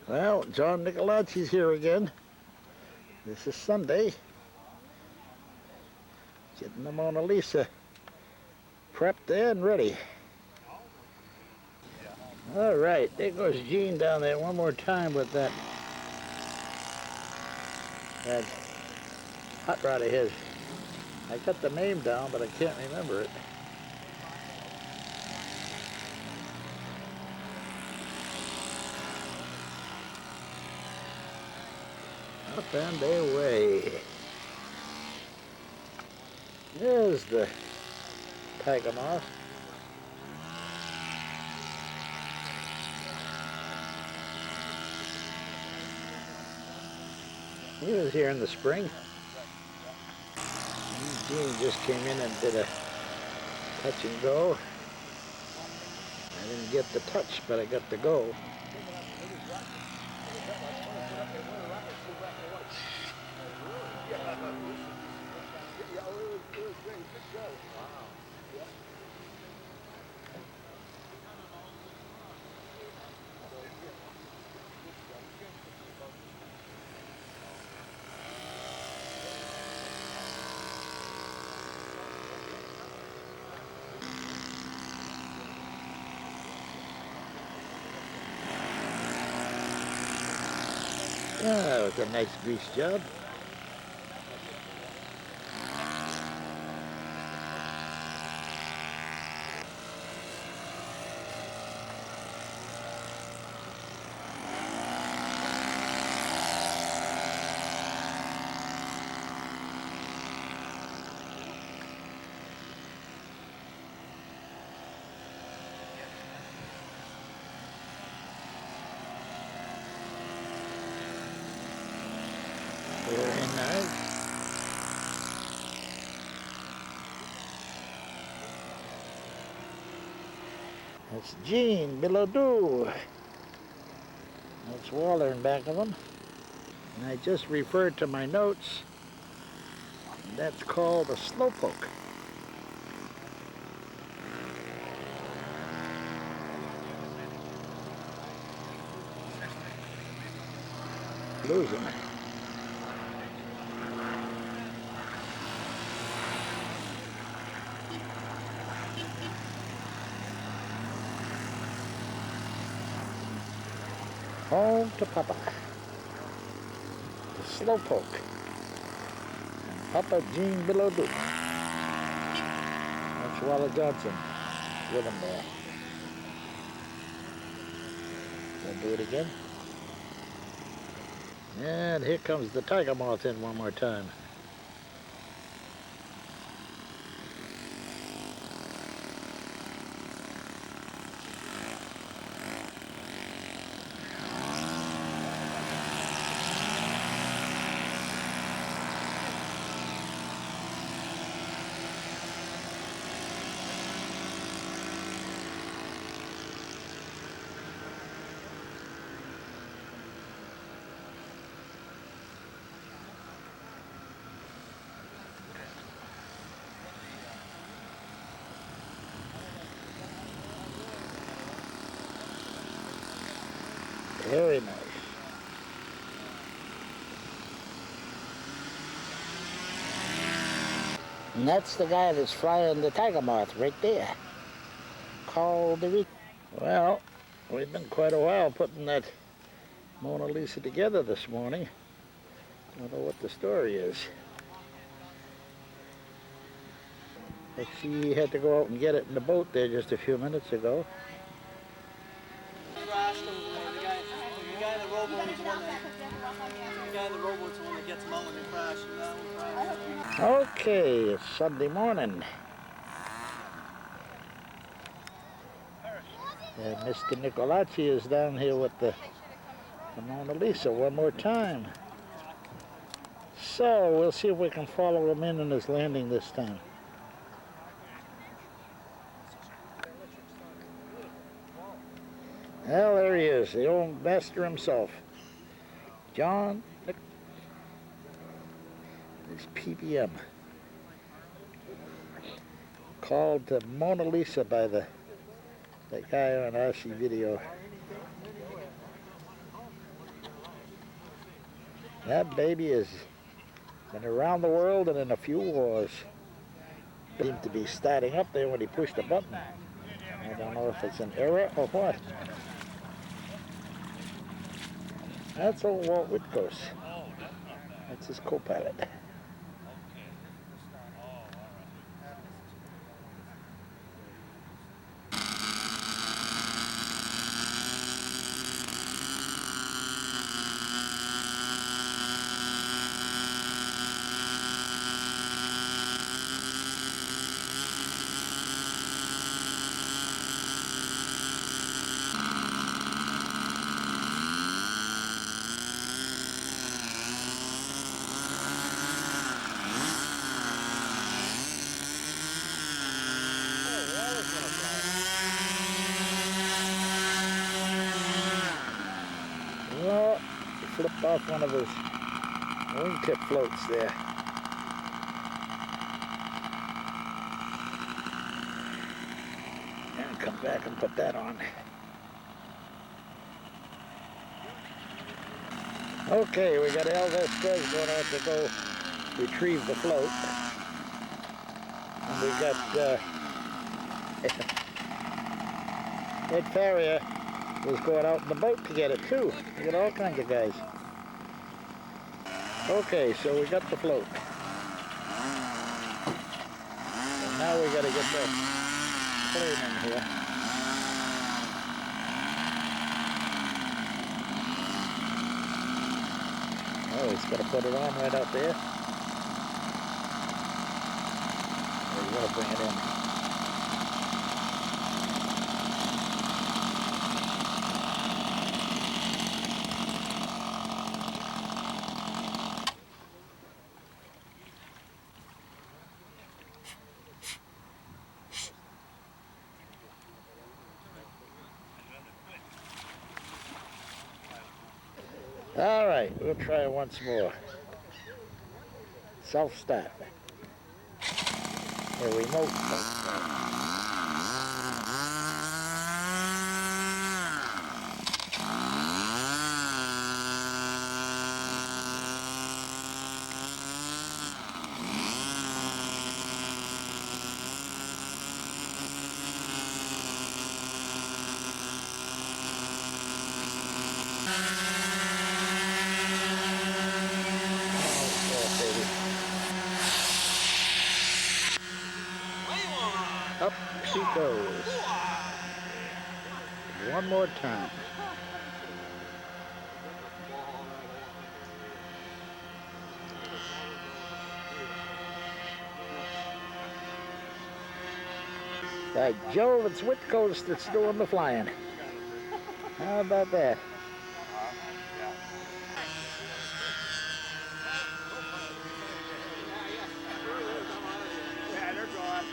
Well, John Nicolacci's here again. This is Sunday. Getting the Mona Lisa prepped and ready. All right, there goes Gene down there one more time with that hot rod of his. I got the name down, but I can't remember it. Up and away. There's the tiger moth. He was here in the spring. Gene just came in and did a touch and go. I didn't get the touch, but I got the go. Yeah, that was a nice grease job. Very nice. That's Gene Bilodeau. That's Waller in back of him. And I just referred to my notes. That's called a slowpoke. Losing it. Home to Papa. The slowpoke. And Papa Gene Bilodeau. That's Waller Johnson with him there. We'll do it again. And here comes the tiger moth in one more time. And that's the guy that's flying the tiger moth right there. Called the Rico. Well, we've been quite a while putting that Mona Lisa together this morning. I don't know what the story is. But she had to go out and get it in the boat there just a few minutes ago. The guy in the rowboat's the one that gets mowing and crashing. That one crashed. Okay, it's Sunday morning. And Mr. Nicolacci is down here with the Mona Lisa one more time. So we'll see if we can follow him in on his landing this time. Well, there he is, the old master himself. John his PBM. Called the Mona Lisa by the guy on RC video. That baby has been around the world and in a few wars. Seemed to be starting up there when he pushed the button. I don't know if it's an error or what. That's old Walt Whitcoast. That's his co-pilot. Well, he flipped off one of his wingtip floats there. And come back and put that on. Okay, we got Elvis going out to go retrieve the float. And we got Ed Farrier was going out in the boat to get it too. We got all kinds of guys. Okay, so we got the float. And now we got to get the plane in here. Oh, he's got to put it on right out there. We're going to bring it in. All right, we'll try it once more. Self-start. A remote self-start. Up she goes. One more time. By Jove, it's Whitcoast that's doing the flying. How about that? Yeah, they're gone.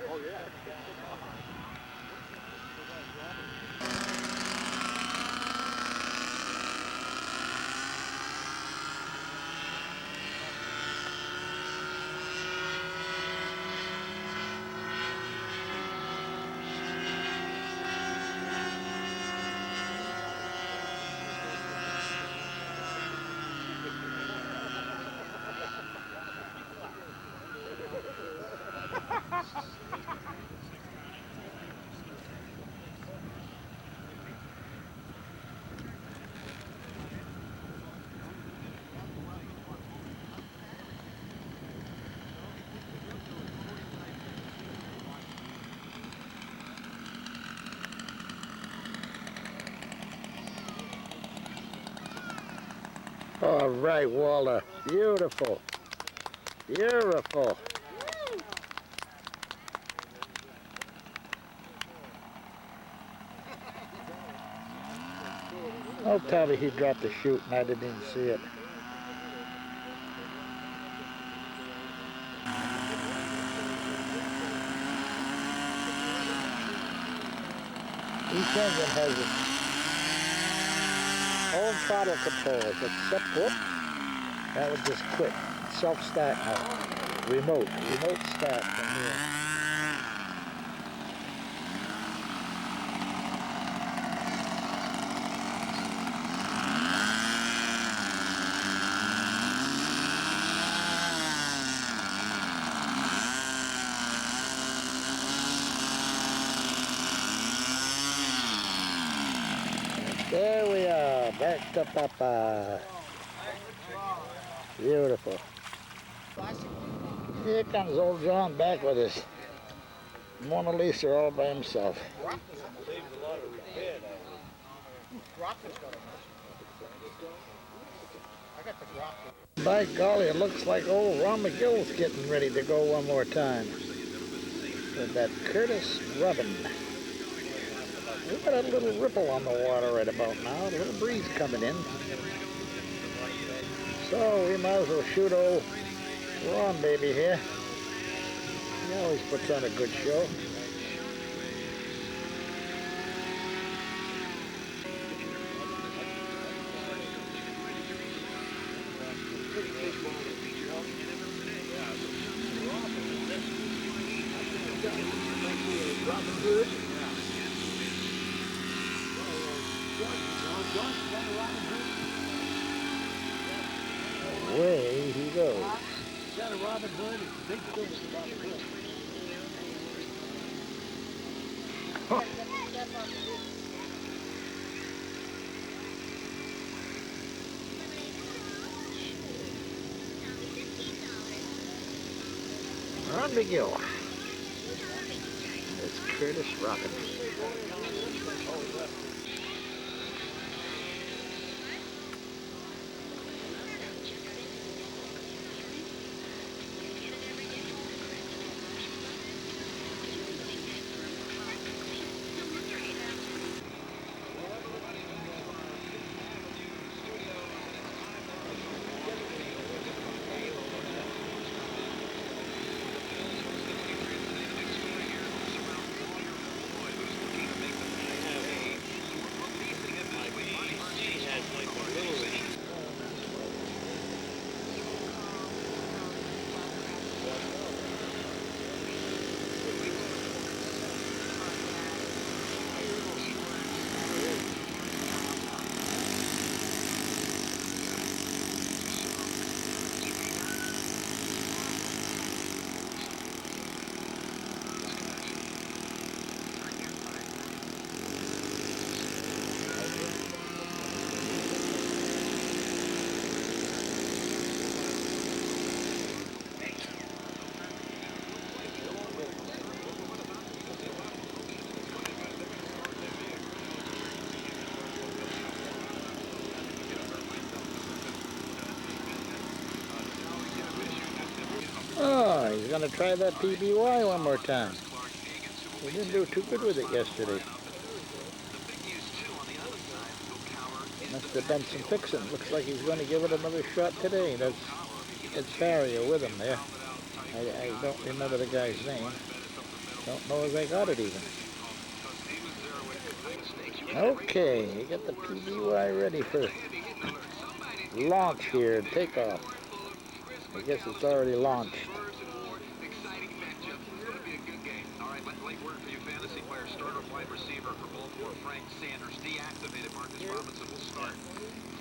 Oh, yeah. All right, Walter. Beautiful. Beautiful. Oh, tell me he dropped the chute and I didn't even see it. Each engine has its own throttle controls, except, whoop, that would just quit. Self-start now. Remote start from here. There we are, back to Papa. Beautiful. Here comes old John back with his Mona Lisa all by himself. By golly, it looks like old Ron McGill's getting ready to go one more time with that Curtis Rubbin. We've got a little ripple on the water right about now, a little breeze coming in. So we might as well shoot old Ron baby here. He always puts on a good show. Away he goes. Robin Hood is big fish. Ron McGill. It's Curtis Robin. Oh, he's going to try that PBY one more time. He didn't do too good with it yesterday. Must have done some fixing. Looks like he's going to give it another shot today. That's Farrier with him there. I don't remember the guy's name. Don't know if I got it even. Okay, you got the PBY ready for launch here, takeoff. I guess it's already launched. Exciting matchup. It's going to be a good game. All right, late word for you, fantasy player, starter wide receiver for Baltimore, Frank Sanders. Deactivated Marcus Robinson will start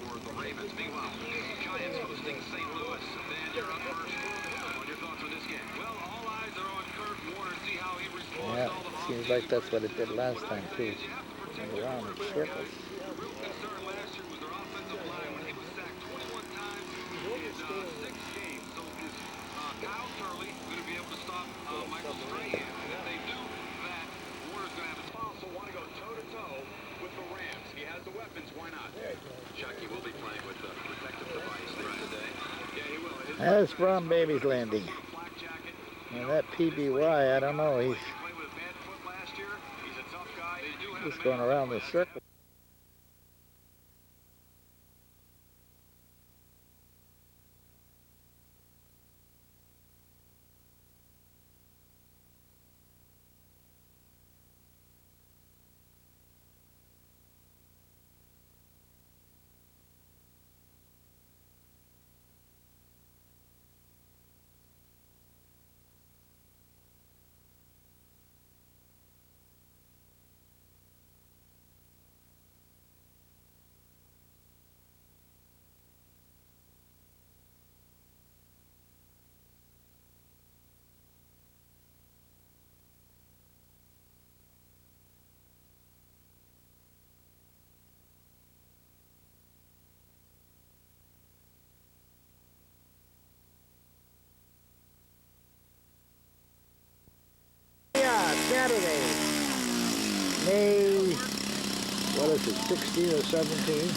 for the Ravens. Meanwhile, Giants hosting St. Louis. Van, you're up first. On your thoughts on this game? Well, all eyes are on Kurt Warner. See how he responds. Yeah, seems like that's what it did last time too. And around in circles. The real concern last year was their offensive line when he was sacked 21 times in 6 games. So is Kyle Turley going to be able to stop Michael Strahan? And if they do that, Warner's going to have a also want to go toe-to-toe with the Rams. He has the weapons. Why not? Chucky will be playing with the protective device today. Yeah, he will. There's Brown Baby's landing. And that PBY, I don't know. He's just going around the circle. Saturday, May, what is it, 16 or 17?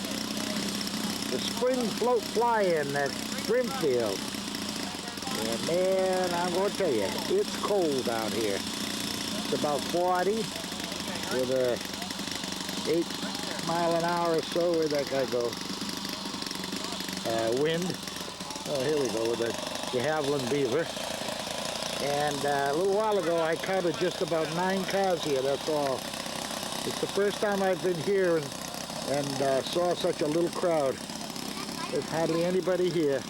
The Spring Float Fly In at Brimfield. And man, I'm going to tell you, it's cold out here. It's about 40 with a 8 mile an hour or so. Where'd that guy go? Wind. Oh, here we go with the Haviland Beaver. And a little while ago, I counted just about 9 cars here, that's all. It's the first time I've been here and saw such a little crowd. There's hardly anybody here.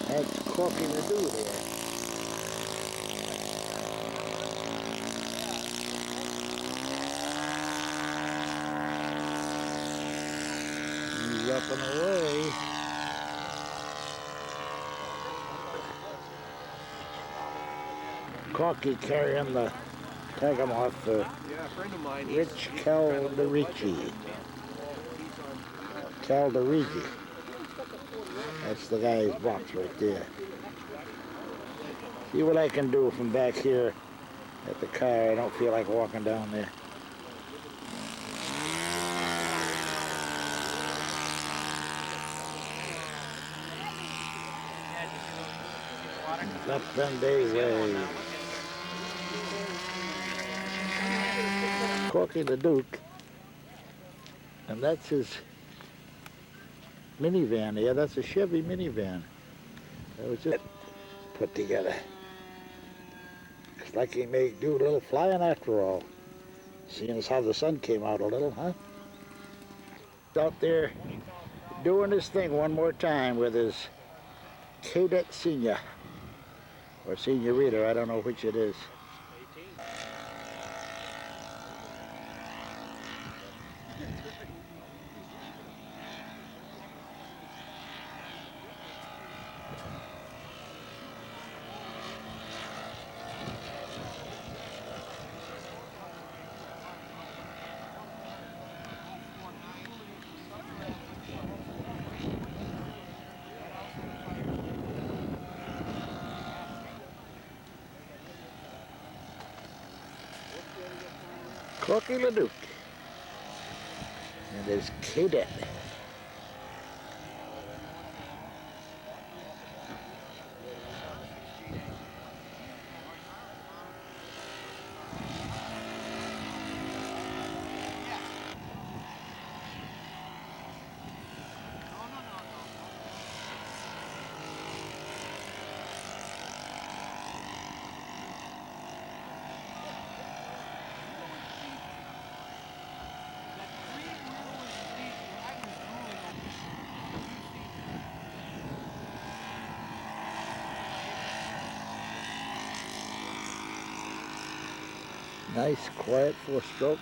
That's Corky to do there. Up and away. Corky carrying the tag him off for Rich Caldericci. Caldericci. That's the guy's box right there. See what I can do from back here at the car. I don't feel like walking down there. Up and way. Corky the Duke. And that's his minivan. Yeah, that's a Chevy minivan. That was just put together. It's like he may do a little flying after all. Seeing as how the sun came out a little, huh? Out there doing his thing one more time with his Cadet Senior. Or Senorita, I don't know which it is. Corky LeDuc and his Cadet. Nice, quiet 4-stroke.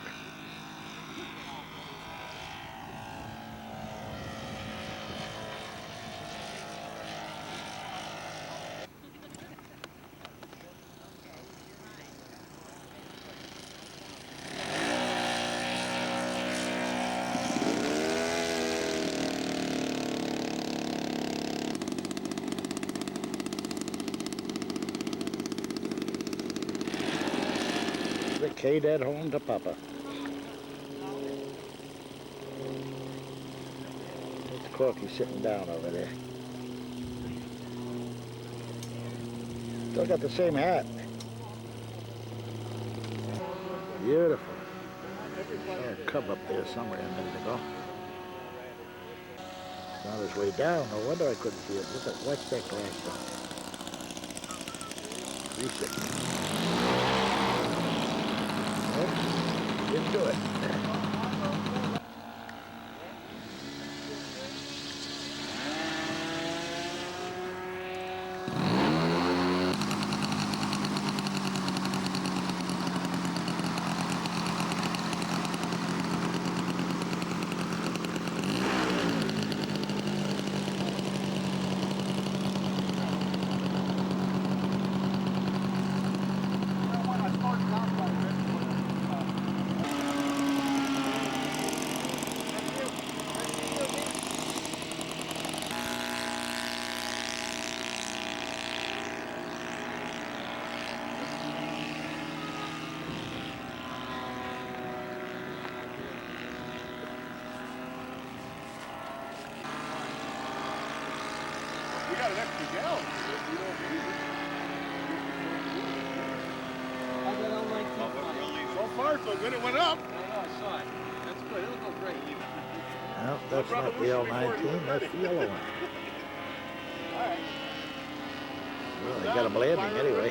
The K-Dad home to Papa. It's Corky sitting down over there. Still got the same hat. Beautiful. Saw a cub up there somewhere a minute ago. It's on his way down. No wonder I couldn't see it. Look at, watch that glass down. Reset. Didn't do it. We got an extra gallon. We don't use it. I got all 19. So far, so good. It went up. I know, I saw it. That's good. It'll go great. No, that's not the L19, that's the yellow one. All right. Well, they got them landing anyway.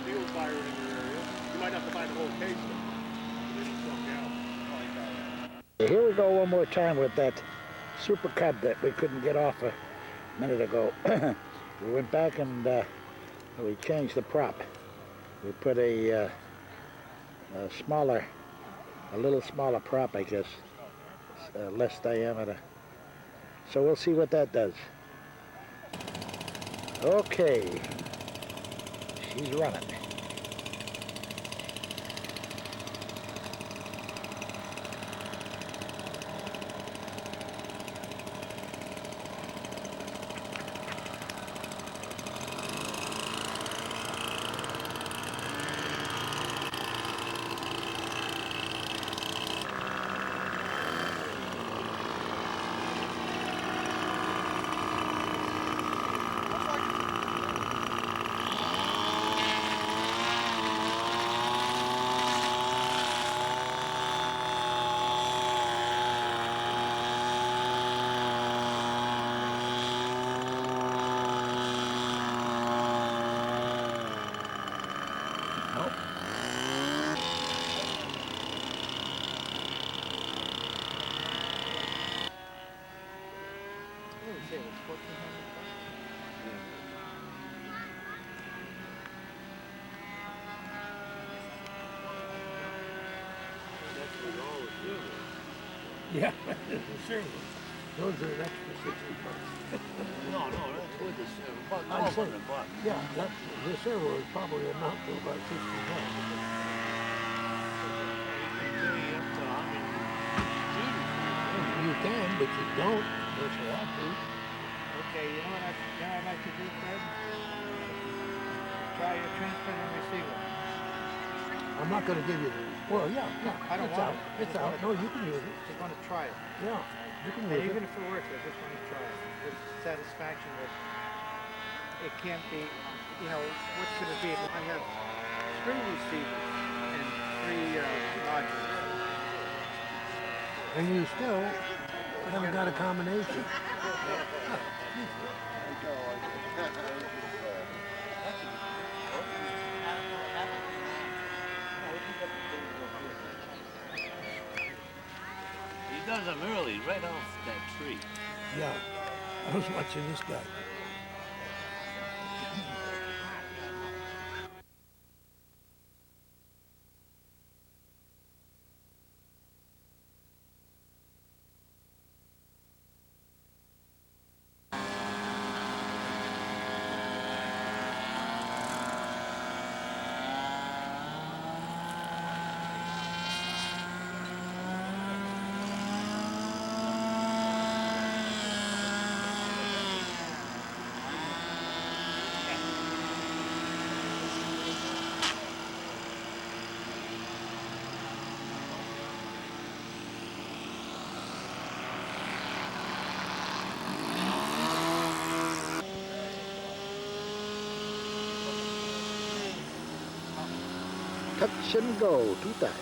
Steel fire in your area. You might have to buy the whole case. Here we go one more time with that Super Cub that we couldn't get off a minute ago. We went back and we changed the prop. We put a little smaller prop, I guess, less diameter. So we'll see what that does. Okay, she's running. Yeah, sure. Those are an extra 60 bucks. No, that's with the server. About I'm saying, $1,200. yeah, that's, the servo is probably amount to about 60 bucks. You can, but you don't, unless you have to. Okay, you know what I'd like to do, Fred? Try your transfer and receiver. I'm not gonna give you the, well, yeah, I don't it's want out, it. it's out, no, you can use it, Just want to try it. yeah, you can And use even it. if it works, I just want to try it. With satisfaction that it can't be, you know, what's going to be? I have 3 receivers and 3 modules. And you still haven't got a combination. He does them early, right off that tree. Yeah, I was watching this guy. touch and go 2 times.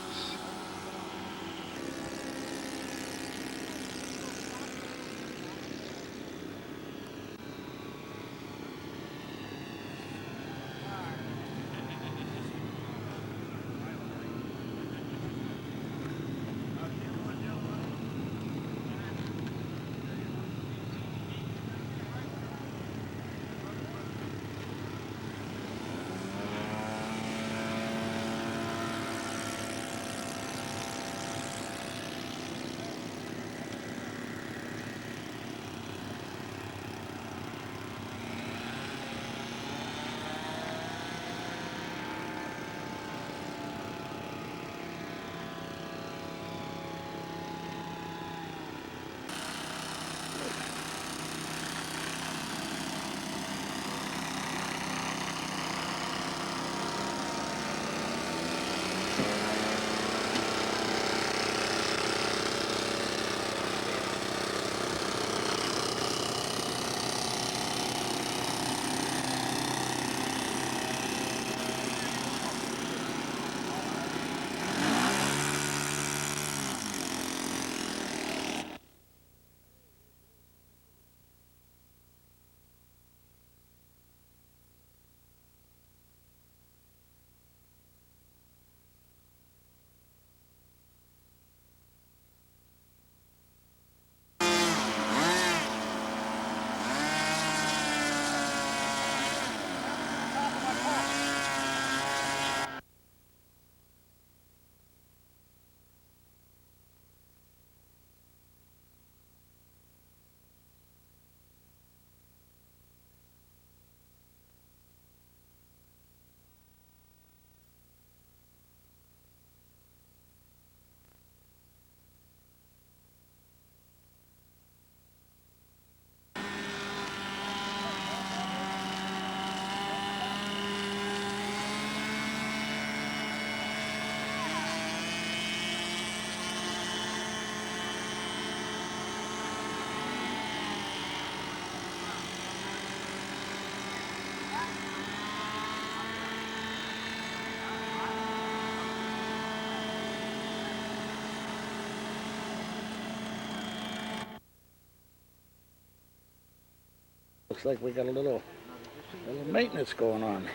Looks like we got a little maintenance going on.